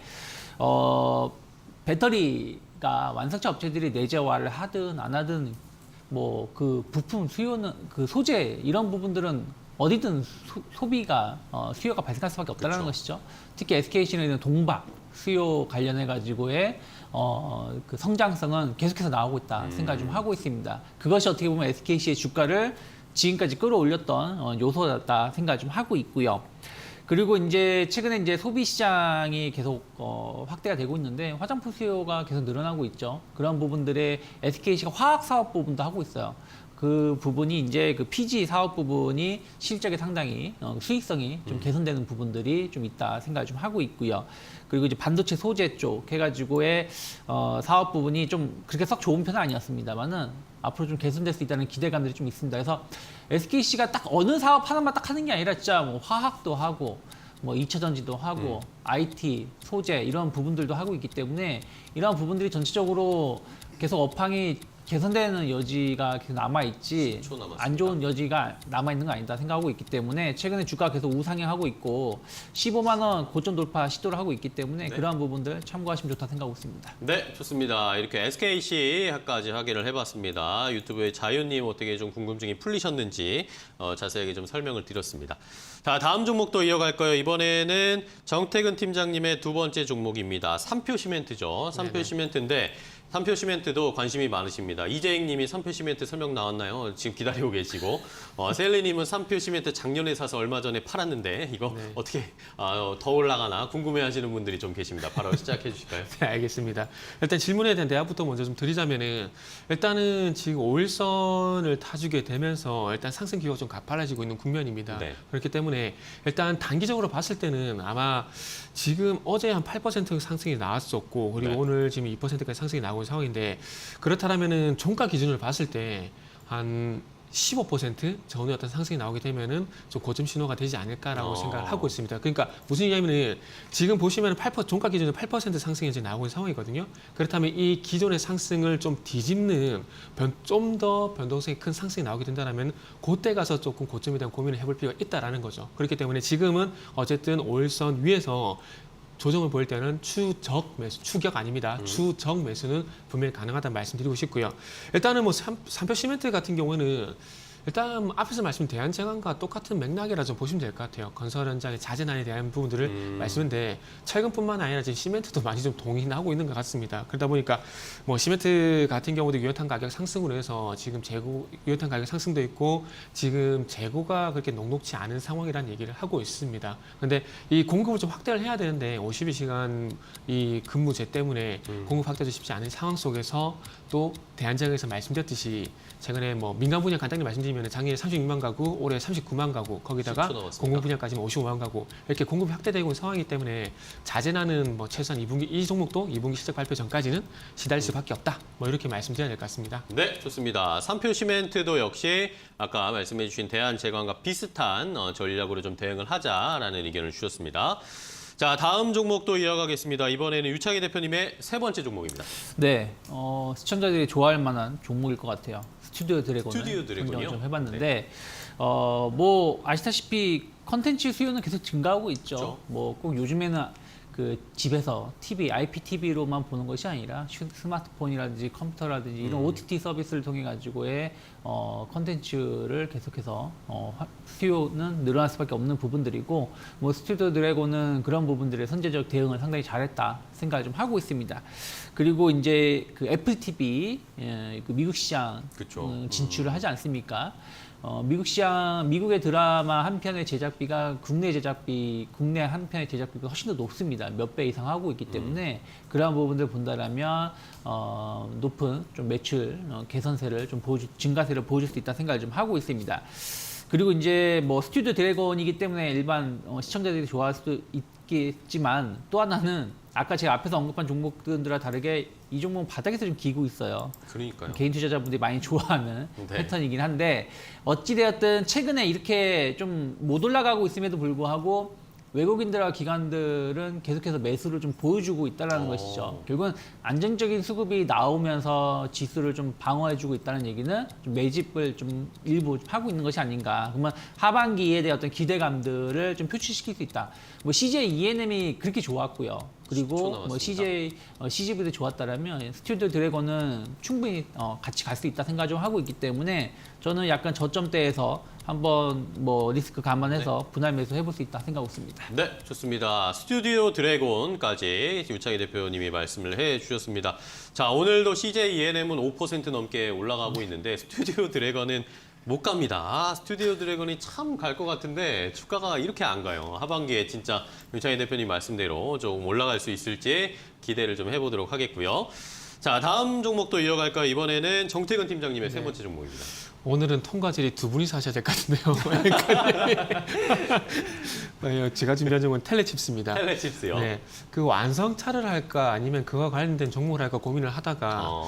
배터리가 완성차 업체들이 내재화를 하든 안 하든 뭐 그 부품 수요는 그 소재 이런 부분들은 어디든 소비가 수요가 발생할 수밖에 없다는 그렇죠. 것이죠. 특히 SKC는 동박 수요 관련해 가지고의 그 성장성은 계속해서 나오고 있다 생각 좀 하고 있습니다. 그것이 어떻게 보면 SKC의 주가를 지금까지 끌어올렸던 요소다 생각 좀 하고 있고요. 그리고 이제 최근에 이제 소비 시장이 계속 확대가 되고 있는데 화장품 수요가 계속 늘어나고 있죠. 그런 부분들에 SKC가 화학 사업 부분도 하고 있어요. 그 부분이 이제 그 PG 사업 부분이 실적에 상당히 수익성이 좀 개선되는 부분들이 좀 있다 생각을 좀 하고 있고요. 그리고 이제 반도체 소재 쪽 해가지고의 사업 부분이 좀 그렇게 썩 좋은 편은 아니었습니다만은 앞으로 좀 개선될 수 있다는 기대감들이 좀 있습니다. 그래서 SKC가 딱 어느 사업 하나만 딱 하는 게 아니라 진짜 뭐 화학도 하고 뭐 2차 전지도 하고 IT, 소재 이런 부분들도 하고 있기 때문에 이러한 부분들이 전체적으로 계속 업황이 개선되는 여지가 계속 남아있지 10초 남았습니다. 안 좋은 여지가 남아있는 거 아니다 생각하고 있기 때문에 최근에 주가가 계속 우상향하고 있고 15만 원 고점 돌파 시도를 하고 있기 때문에 네. 그러한 부분들 참고하시면 좋다 생각하고 있습니다. 네, 좋습니다. 이렇게 SKC까지 확인을 해봤습니다. 유튜브에 자유님 어떻게 좀 궁금증이 풀리셨는지 자세하게 좀 설명을 드렸습니다. 자, 다음 종목도 이어갈까요? 이번에는 정태근 팀장님의 두 번째 종목입니다. 삼표 시멘트죠. 삼표 시멘트인데 삼표 시멘트도 관심이 많으십니다. 이재익 님이 삼표 시멘트 설명 나왔나요? 지금 기다리고 계시고 셀리 님은 삼표 시멘트 작년에 사서 얼마 전에 팔았는데 이거 어떻게 더 올라가나 궁금해하시는 분들이 좀 계십니다. 바로 시작해 주실까요? 네, 알겠습니다. 일단 질문에 대한 대답부터 먼저 좀 드리자면은 일단은 지금 5일선을 타주게 되면서 일단 상승 기호가 좀 가팔라지고 있는 국면입니다. 네. 그렇기 때문에 일단 단기적으로 봤을 때는 아마 지금 어제 한 8% 상승이 나왔었고 그리고 네. 오늘 지금 2%까지 상승이 나오고 있는 상황인데 그렇다면은 종가 기준을 봤을 때 한 15% 전후의 어떤 상승이 나오게 되면은 좀 고점 신호가 되지 않을까라고 생각을 하고 있습니다. 그러니까 무슨 얘기냐면은 지금 보시면 8% 종가 기준으로 8% 상승이 이제 나오고 있는 상황이거든요. 그렇다면 이 기존의 상승을 좀 뒤집는 좀 더 변동성이 큰 상승이 나오게 된다면 그때 가서 조금 고점에 대한 고민을 해볼 필요가 있다라는 거죠. 그렇기 때문에 지금은 어쨌든 5일선 위에서 조정을 보일 때는 추적 매수, 추격 아닙니다. 추적 매수는 분명히 가능하다는 말씀드리고 싶고요. 일단은 뭐 삼표 시멘트 같은 경우는 일단 앞에서 말씀드린 대한제강과 똑같은 맥락이라 좀 보시면 될 것 같아요. 건설 현장의 자재난에 대한 부분들을 말씀인데 최근뿐만 아니라 지금 시멘트도 많이 좀 동의하고 있는 것 같습니다. 그러다 보니까 뭐 시멘트 같은 경우도 유연탄 가격 상승으로 해서 지금 유연탄 가격 상승도 있고 지금 재고가 그렇게 녹록치 않은 상황이라는 얘기를 하고 있습니다. 근데 이 공급을 좀 확대를 해야 되는데 52시간 이 근무제 때문에 공급 확대도 쉽지 않은 상황 속에서 또 대한제강에서 말씀드렸듯이 최근에 뭐 민간 분야 간단히 말씀드리면 작년에 36만 가구, 올해 39만 가구, 거기다가 10초 남았습니다. 공공 분야까지는 55만 가구 이렇게 공급이 확대되고 있는 상황이기 때문에 자재난은 뭐 최소한 2분기 이 종목도 2분기 실적 발표 전까지는 시달릴 수밖에 없다. 뭐 이렇게 말씀드려야 될 것 같습니다. 네, 좋습니다. 삼표 시멘트도 역시 아까 말씀해 주신 대한제광과 비슷한 전략으로 좀 대응을 하자라는 의견을 주셨습니다. 자, 다음 종목도 이어가겠습니다. 이번에는 유창희 대표님의 세 번째 종목입니다. 네, 시청자들이 좋아할 만한 종목일 것 같아요. 스튜디오 드래곤을 스튜디오 드래곤이요? 선정을 좀 해봤는데 뭐 아시다시피 컨텐츠 수요는 계속 증가하고 있죠. 그렇죠. 뭐 꼭 요즘에는 그 집에서 TV, IPTV로만 보는 것이 아니라 스마트폰이라든지 컴퓨터라든지 이런 OTT 서비스를 통해 가지고의 컨텐츠를 계속해서 수요는 늘어날 수밖에 없는 부분들이고 뭐 스튜디오 드래곤은 그런 부분들의 선제적 대응을 상당히 잘했다 생각을 좀 하고 있습니다. 그리고 이제 그 애플 TV 그 미국 시장 그쵸. 진출을 하지 않습니까? 미국 시장, 미국의 드라마 한 편의 제작비가 국내 한 편의 제작비가 훨씬 더 높습니다. 몇 배 이상 하고 있기 때문에 그러한 부분들을 본다라면 높은 좀 매출 개선세를 좀 증가세를 보여줄 수 있다 생각을 좀 하고 있습니다. 그리고 이제 뭐 스튜디오 드래곤이기 때문에 일반 시청자들이 좋아할 수도 있겠지만 또 하나는 아까 제가 앞에서 언급한 종목들과 다르게 이 종목은 바닥에서 좀 기고 있어요. 그러니까요. 개인 투자자분들이 많이 좋아하는 네. 패턴이긴 한데 어찌되었든 최근에 이렇게 좀 못 올라가고 있음에도 불구하고 외국인들과 기관들은 계속해서 매수를 좀 보여주고 있다는 것이죠. 결국은 안정적인 수급이 나오면서 지수를 좀 방어해주고 있다는 얘기는 좀 매집을 좀 일부 하고 있는 것이 아닌가. 그러면 하반기에 대한 어떤 기대감들을 좀 표출시킬 수 있다. 뭐 CJ ENM이 그렇게 좋았고요. 10초 그리고 남았습니다. 뭐 CGV도 좋았다라면 스튜디오 드래곤은 충분히 같이 갈 수 있다 생각 좀 하고 있기 때문에 저는 약간 저점대에서 한번 뭐 리스크 감안해서 분할 매수 해볼 수 있다 생각하고 있습니다. 네, 좋습니다. 스튜디오 드래곤까지 유창희 대표님이 말씀을 해주셨습니다. 자, 오늘도 CJ ENM은 5% 넘게 올라가고 있는데 스튜디오 드래곤은 못 갑니다. 스튜디오 드래곤이 참 갈 것 같은데 주가가 이렇게 안 가요. 하반기에 진짜 유창희 대표님 말씀대로 조금 올라갈 수 있을지 기대를 좀 해보도록 하겠고요. 자, 다음 종목도 이어갈까요? 이번에는 정태근 팀장님의 세 번째 종목입니다. 오늘은 통과질이 두 분이서 하셔야 될 것 같은데요. 네, 제가 준비한 종목은 텔레칩스입니다. 텔레칩스요. 네, 그 완성차를 할까 아니면 그와 관련된 종목을 할까 고민을 하다가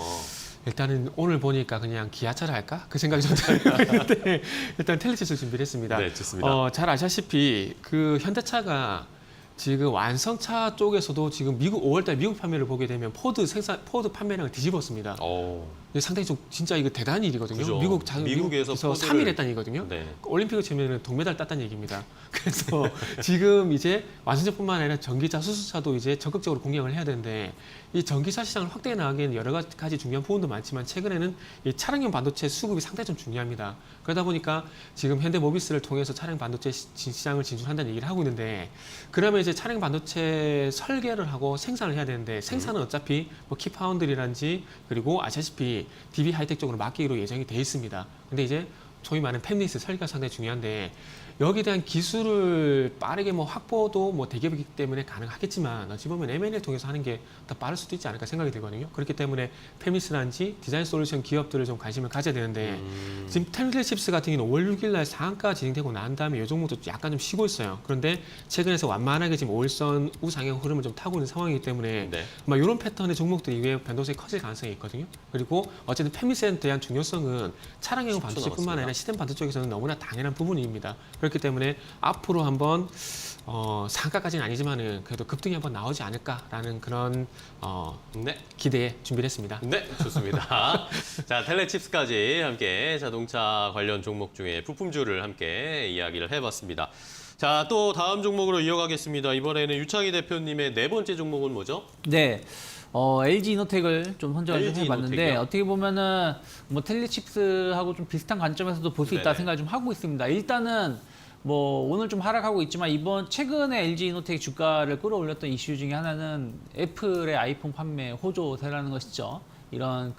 일단은 오늘 보니까 그냥 기아차를 할까? 그 생각이 좀 들었는데 일단 텔레칩스 준비를 했습니다. 네, 좋습니다. 잘 아시다시피 그 현대차가 지금 완성차 쪽에서도 지금 미국 5월달 미국 판매를 보게 되면 포드 판매량을 뒤집었습니다. 이게 상당히 좀 진짜 이거 대단한 일이거든요. 그죠. 미국에서 3위 했다는 얘기거든요. 네. 올림픽을 치면은 동메달 땄다는 얘기입니다. 그래서 지금 이제 완성차뿐만 아니라 전기차, 수소차도 이제 적극적으로 공략을 해야 되는데 이 전기차 시장을 확대해 나가기에는 여러 가지 중요한 부분도 많지만 최근에는 이 차량용 반도체 수급이 상당히 좀 중요합니다. 그러다 보니까 지금 현대모비스를 통해서 차량 반도체 시장을 진출한다는 얘기를 하고 있는데 그러면 이제 차량 반도체 설계를 하고 생산을 해야 되는데 생산은 어차피 뭐 키파운드리라든지 그리고 아시다시피 DB 하이텍 쪽으로 맡기로 예정이 돼 있습니다. 근데 이제 소위 말하는 팹리스 설계가 상당히 중요한데 여기에 대한 기술을 빠르게 뭐 확보도 뭐 대기업이기 때문에 가능하겠지만 어찌 보면 M&A를 통해서 하는 게 더 빠를 수도 있지 않을까 생각이 들거든요. 그렇기 때문에 팹리스라든지 디자인 솔루션 기업들을 좀 관심을 가져야 되는데 지금 텔레칩스 같은 경우는 5월 6일 날 상한가 진행되고 난 다음에 이 종목도 약간 좀 쉬고 있어요. 그런데 최근에서 완만하게 지금 5일선 우상향 흐름을 좀 타고 있는 상황이기 때문에 네. 아마 이런 패턴의 종목들 이외에 변동성이 커질 가능성이 있거든요. 그리고 어쨌든 팹리스에 대한 중요성은 차량용 반도체뿐만 아니라 시스템 반도체 쪽에서는 너무나 당연한 부분입니다. 그렇기 때문에 앞으로 한번 상가까지는 아니지만은 그래도 급등이 한번 나오지 않을까라는 그런 네. 기대에 준비를 했습니다. 네, 좋습니다. 자, 텔레칩스까지 함께 자동차 관련 종목 중에 부품주를 함께 이야기를 해봤습니다. 자, 또 다음 종목으로 이어가겠습니다. 이번에는 유창희 대표님의 네 번째 종목은 뭐죠? 네. LG 이노텍을 좀 선정을 좀 LG 해봤는데 이노텍이요? 어떻게 보면은 뭐 텔레칩스하고 좀 비슷한 관점에서도 볼 수 있다 네네. 생각을 좀 하고 있습니다. 일단은 뭐 오늘 좀 하락하고 있지만 이번 최근에 LG 이노텍 주가를 끌어올렸던 이슈 중에 하나는 애플의 아이폰 판매 호조세라는 것이죠. 이런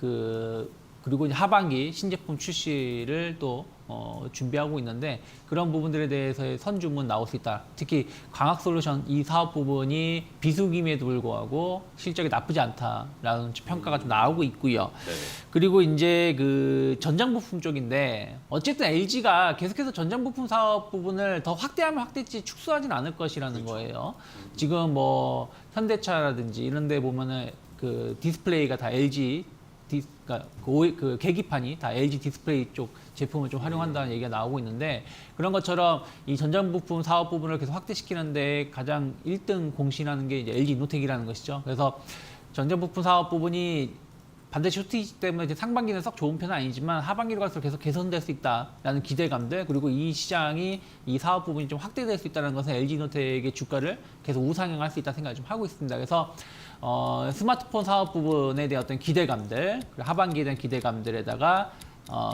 그리고 이제 하반기 신제품 출시를 또 준비하고 있는데 그런 부분들에 대해서의 선주문 나올 수 있다. 특히 광학솔루션 이 사업 부분이 비수기임에도 불구하고 실적이 나쁘지 않다라는 평가가 좀 나오고 있고요. 네네. 그리고 이제 그 전장 부품 쪽인데 어쨌든 LG가 계속해서 전장 부품 사업 부분을 더 확대하면 확대했지 축소하진 않을 것이라는 거예요. 지금 뭐 현대차라든지 이런 데 보면은 그 디스플레이가 다 LG 그러니까 그 계기판이 다 LG 디스플레이 쪽 제품을 좀 활용한다는 얘기가 나오고 있는데 그런 것처럼 이 전장 부품 사업 부분을 계속 확대시키는데 가장 1등 공신하는 게 이제 LG 이노텍이라는 것이죠. 그래서 전장 부품 사업 부분이 반드시 쇼티지 때문에 이제 상반기는 썩 좋은 편은 아니지만 하반기로 갈수록 계속 개선될 수 있다라는 기대감들 그리고 이 시장이 이 사업 부분이 좀 확대될 수 있다는 것은 LG 이노텍의 주가를 계속 우상향할 수 있다 생각을 좀 하고 있습니다. 그래서 스마트폰 사업 부분에 대한 어떤 기대감들, 그리고 하반기에 대한 기대감들에다가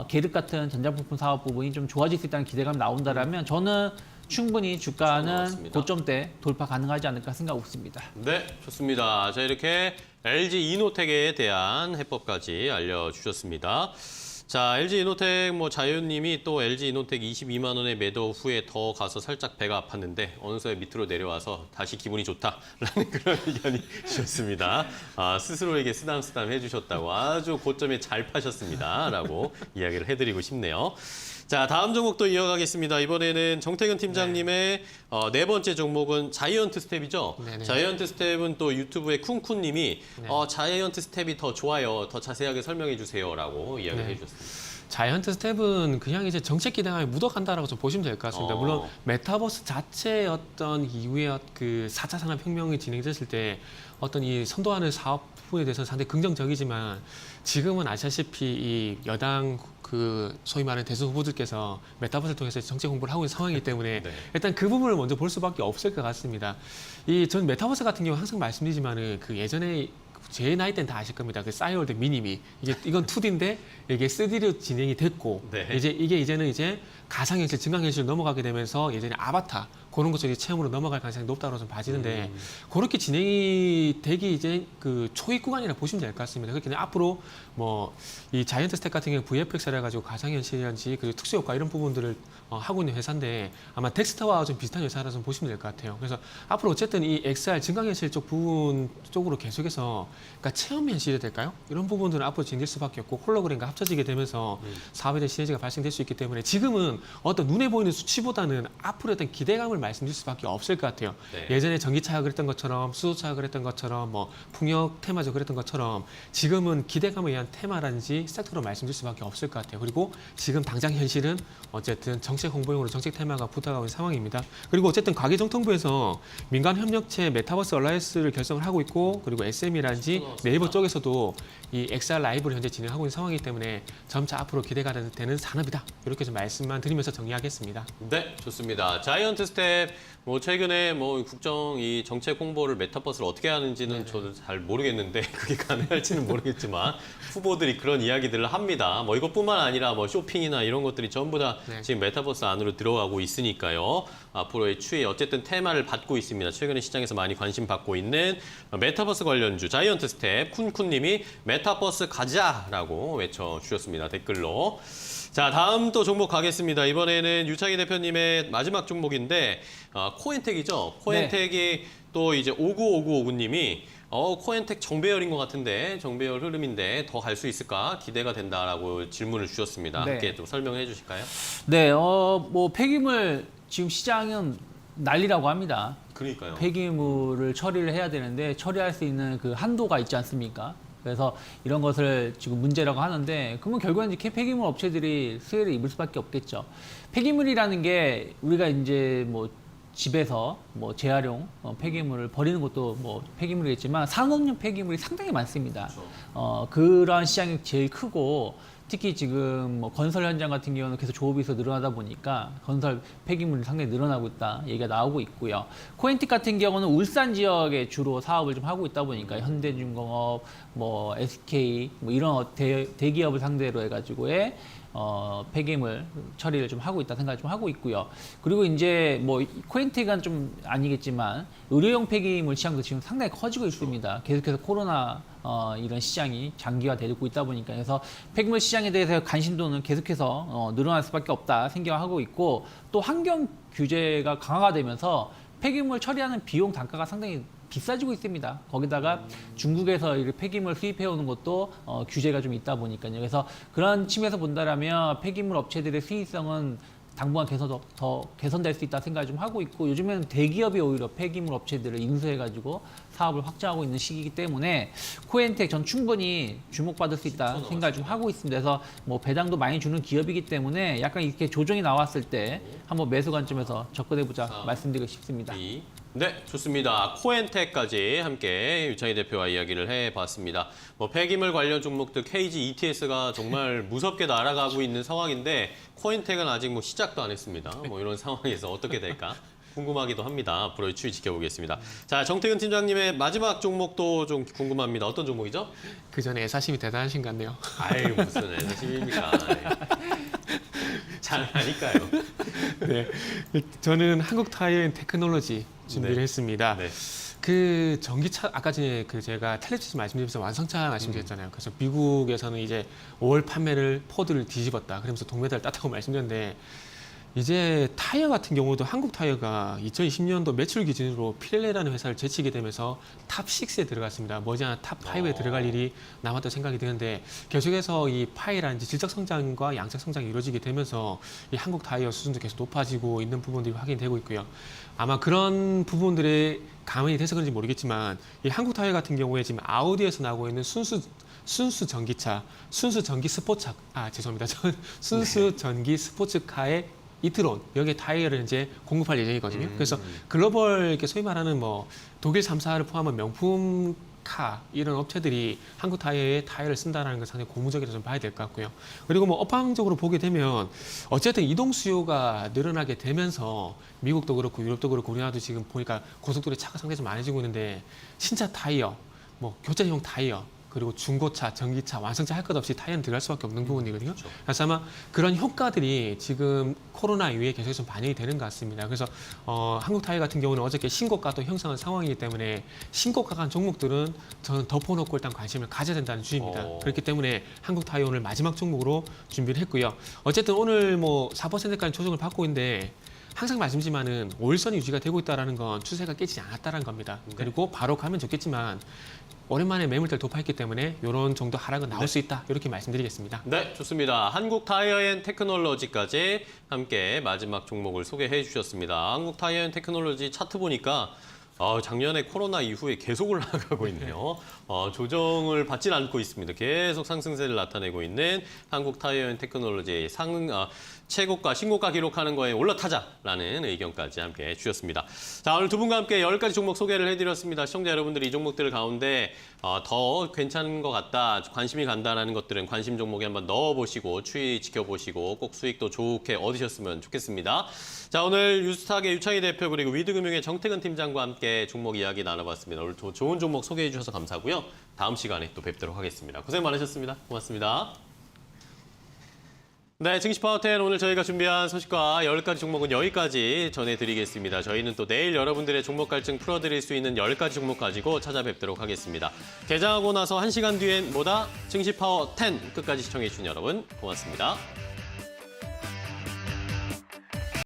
계륵 같은 전자부품 사업 부분이 좀 좋아질 수 있다는 기대감이 나온다라면 저는 충분히 주가는 나왔습니다. 고점대 돌파 가능하지 않을까 생각하고 있습니다. 네, 좋습니다. 자, 이렇게 LG 이노텍에 대한 해법까지 알려주셨습니다. 자, LG 이노텍 자유님이 또 LG 이노텍 22만 원의 매도 후에 더 가서 살짝 배가 아팠는데 어느새 밑으로 내려와서 다시 기분이 좋다라는 그런 의견이 주셨습니다. 스스로에게 쓰담쓰담 해주셨다고 아주 고점에 잘 파셨습니다라고 이야기를 해드리고 싶네요. 자, 다음 종목도 이어가겠습니다. 이번에는 정태근 팀장님의 네 번째 종목은 자이언트 스텝이죠. 네네. 자이언트 스텝은 또 유튜브에 쿵쿵님이 네. 자이언트 스텝이 더 좋아요. 더 자세하게 설명해 주세요라고 이야기를 네. 해주셨습니다. 자이언트 스텝은 그냥 이제 정책 기대감에 묻어간다라고 좀 보시면 될 것 같습니다. 물론 메타버스 자체의 어떤 이후에 그 4차 산업혁명이 진행됐을 때 어떤 이 선도하는 사업 부분에 대해서는 상당히 긍정적이지만 지금은 아시다시피 이 여당 그 소위 말하는 대선 후보들께서 메타버스를 통해서 정책 홍보를 하고 있는 상황이기 때문에 네. 일단 그 부분을 먼저 볼 수밖에 없을 것 같습니다. 전 메타버스 같은 경우 항상 말씀드리지만은 그 예전에 제 나이 때는 다 아실 겁니다. 그 싸이월드 미니미 이건 2D인데 이게 3D로 진행이 됐고 네. 이제는 이제 가상현실, 증강현실로 넘어가게 되면서 예전에 아바타 그런 것들이 체험으로 넘어갈 가능성이 높다고 좀 봐지는데 그렇게 진행이 되기 이제 그 초입 구간이라 보시면 될 것 같습니다. 그렇기 때문에 앞으로 뭐 이 자이언트 스텝 같은 경우 VFX를 해가지고 가상현실이라든지 그리고 특수효과 이런 부분들을 하고 있는 회사인데 아마 덱스터와 좀 비슷한 회사라서 좀 보시면 될 것 같아요. 그래서 앞으로 어쨌든 이 XR 증강현실 쪽 부분 쪽으로 계속해서 그러니까 체험현실이 될까요? 이런 부분들은 앞으로 진행될 수밖에 없고 홀로그램과 합쳐지게 되면서 사업에 대한 시너지가 발생될 수 있기 때문에 지금은 어떤 눈에 보이는 수치보다는 앞으로 어떤 기대감을 말씀드릴 수밖에 없을 것 같아요. 네. 예전에 전기차가 그랬던 것처럼 수소차가 그랬던 것처럼 뭐 풍력 테마죠 그랬던 것처럼 지금은 기대감에 의한 테마라든지 섹터로 말씀드릴 수밖에 없을 것 같아요. 그리고 지금 당장 현실은 어쨌든 정책 홍보용으로 정책 테마가 붙어가고 있는 상황입니다. 그리고 어쨌든 과기정통부에서 민간 협력체 메타버스 얼라이언스를 결성을 하고 있고 그리고 SM이라든지 네이버 쪽에서도 이 XR 라이브를 현재 진행하고 있는 상황이기 때문에 점차 앞으로 기대가 되는 산업이다. 이렇게 좀 말씀만 드리면서 정리하겠습니다. 네, 좋습니다. 자이언트 스텝 뭐 최근에 뭐 국정 이 정책 홍보를 메타버스를 어떻게 하는지는 저도 잘 모르겠는데 그게 가능할지는 모르겠지만 후보들이 그런 이야기들을 합니다. 뭐 이것뿐만 아니라 뭐 쇼핑이나 이런 것들이 전부 다 네. 지금 메타버스 안으로 들어가고 있으니까요. 앞으로의 추이 어쨌든 테마를 받고 있습니다. 최근에 시장에서 많이 관심 받고 있는 메타버스 관련주 자이언트 스텝 쿤쿤님이 메타버스 가자라고 외쳐주셨습니다. 댓글로. 자, 다음 또 종목 가겠습니다. 이번에는 유창희 대표님의 마지막 종목인데 코엔텍이죠. 코엔텍이 또 이제 595959님이 코엔텍 정배열인 것 같은데 정배열 흐름인데 더 갈 수 있을까 기대가 된다라고 질문을 주셨습니다. 네. 함께 좀 설명해 주실까요? 네, 뭐 폐기물 지금 시장은 난리라고 합니다. 그러니까요. 폐기물을 처리를 해야 되는데 처리할 수 있는 그 한도가 있지 않습니까? 그래서 이런 것을 지금 문제라고 하는데 그러면 결국엔 이제 폐기물 업체들이 수혜를 입을 수밖에 없겠죠. 폐기물이라는 게 우리가 이제 뭐 집에서 뭐 재활용 폐기물을 버리는 것도 뭐 폐기물이겠지만 산업용 폐기물이 상당히 많습니다. 그러한 시장이 제일 크고 특히 지금 뭐 건설 현장 같은 경우는 계속 조업이 늘어나다 보니까 건설 폐기물이 상당히 늘어나고 있다 얘기가 나오고 있고요. 코엔틱 같은 경우는 울산 지역에 주로 사업을 좀 하고 있다 보니까 현대중공업, 뭐 SK 뭐 이런 대기업을 상대로 해가지고의 폐기물 처리를 좀 하고 있다 생각을 좀 하고 있고요. 그리고 이제 뭐 코엔틱은 좀 아니겠지만 의료용 폐기물 시장도 지금 상당히 커지고 있습니다. 계속해서 코로나 이런 시장이 장기화되고 있다 보니까 그래서 폐기물 시장에 대해서 관심도는 계속해서 늘어날 수밖에 없다 생각하고 있고 또 환경 규제가 강화가 되면서 폐기물 처리하는 비용 단가가 상당히 비싸지고 있습니다. 거기다가 중국에서 이 폐기물 수입해 오는 것도 규제가 좀 있다 보니까요. 그래서 그런 측면에서 본다라면 폐기물 업체들의 수익성은 당분간 더 개선될 수 있다 생각을 좀 하고 있고 요즘에는 대기업이 오히려 폐기물 업체들을 인수해가지고 사업을 확장하고 있는 시기이기 때문에 코엔텍 전 충분히 주목받을 수 있다 생각을 좀 하고 있습니다. 그래서 뭐 배당도 많이 주는 기업이기 때문에 약간 이렇게 조정이 나왔을 때 한번 매수 관점에서 접근해보자 말씀드리고 싶습니다. 네, 좋습니다. 코엔텍까지 함께 유창희 대표와 이야기를 해봤습니다. 뭐 폐기물 관련 종목들 KG ETS가 정말 무섭게 날아가고 있는 상황인데 코엔텍은 아직 뭐 시작도 안 했습니다. 뭐 이런 상황에서 어떻게 될까? 궁금하기도 합니다. 앞으로의 추이 지켜보겠습니다. 자, 정태근 팀장님의 마지막 종목도 좀 궁금합니다. 어떤 종목이죠? 그 전에 애사심이 대단하신 것 같네요. 아이 무슨 애사심입니까? 잘 아니까요. 네, 저는 한국타이어 테크놀로지 준비를 네. 했습니다. 네. 그 전기차 아까 전에 그 제가 텔레비전 말씀드리면서 완성차 말씀드렸잖아요. 그래서 미국에서는 이제 5월 판매를 포드를 뒤집었다. 그러면서 동메달 땄다고 말씀드렸는데 이제 타이어 같은 경우도 한국 타이어가 2020년도 매출 기준으로 피렐레라는 회사를 제치게 되면서 탑6에 들어갔습니다. 머지않아 탑5에 들어갈 일이 남았다고 생각이 드는데 계속해서 이 파이라든지 질적 성장과 양적 성장이 이루어지게 되면서 이 한국 타이어 수준도 계속 높아지고 있는 부분들이 확인되고 있고요. 아마 그런 부분들에 감안이 돼서 그런지 모르겠지만 이 한국 타이어 같은 경우에 지금 아우디에서 나오고 있는 순수 전기차, 순수 전기 스포츠차, 죄송합니다. 순수 전기 스포츠카의 이트론 여기에 타이어를 이제 공급할 예정이거든요. 그래서 글로벌 이렇게 소위 말하는 뭐 독일 3사를 포함한 명품카 이런 업체들이 한국 타이어에 타이어를 쓴다는 걸 상당히 고무적이라 좀 봐야 될 것 같고요. 그리고 뭐 업황적으로 보게 되면 어쨌든 이동 수요가 늘어나게 되면서 미국도 그렇고 유럽도 그렇고 우리나라도 지금 보니까 고속도로에 차가 상당히 좀 많아지고 있는데 신차 타이어, 뭐 교체용 타이어 그리고 중고차, 전기차, 완성차 할 것 없이 타이어는 들어갈 수밖에 없는 부분이거든요. 그렇죠. 그래서 아마 그런 효과들이 지금 코로나 이후에 계속 좀 반영이 되는 것 같습니다. 그래서 한국 타이어 같은 경우는 어저께 신고가도 형성한 상황이기 때문에 신고가 간 종목들은 저는 덮어놓고 일단 관심을 가져야 된다는 주의입니다. 그렇기 때문에 한국 타이어 오늘 마지막 종목으로 준비를 했고요. 어쨌든 오늘 뭐 4%까지 조정을 받고 있는데 항상 말씀드리지만은 5일선이 유지가 되고 있다는 건 추세가 깨지지 않았다는 겁니다. 그리고 바로 가면 좋겠지만 오랜만에 매물대를 돌파했기 때문에 이런 정도 하락은 나올 수 있다. 이렇게 말씀드리겠습니다. 네, 좋습니다. 한국 타이어앤 테크놀로지까지 함께 마지막 종목을 소개해 주셨습니다. 한국 타이어앤 테크놀로지 차트 보니까 작년에 코로나 이후에 계속 올라가고 있네요. 조정을 받질 않고 있습니다. 계속 상승세를 나타내고 있는 한국 타이어앤 테크놀로지 최고가, 신고가 기록하는 거에 올라타자라는 의견까지 함께 주셨습니다. 자, 오늘 두 분과 함께 10가지 종목 소개를 해드렸습니다. 시청자 여러분들이 이 종목들 가운데 더 괜찮은 것 같다, 관심이 간다라는 것들은 관심 종목에 한번 넣어보시고 추이 지켜보시고 꼭 수익도 좋게 얻으셨으면 좋겠습니다. 자, 오늘 유스탁의 유창희 대표 그리고 위드금융의 정태근 팀장과 함께 종목 이야기 나눠봤습니다. 오늘 좋은 종목 소개해 주셔서 감사하고요. 다음 시간에 또 뵙도록 하겠습니다. 고생 많으셨습니다. 고맙습니다. 네, 증시파워10 오늘 저희가 준비한 소식과 10가지 종목은 여기까지 전해드리겠습니다. 저희는 또 내일 여러분들의 종목 갈증 풀어드릴 수 있는 10가지 종목 가지고 찾아뵙도록 하겠습니다. 개장하고 나서 1시간 뒤엔 뭐다? 증시파워10 끝까지 시청해주신 여러분 고맙습니다.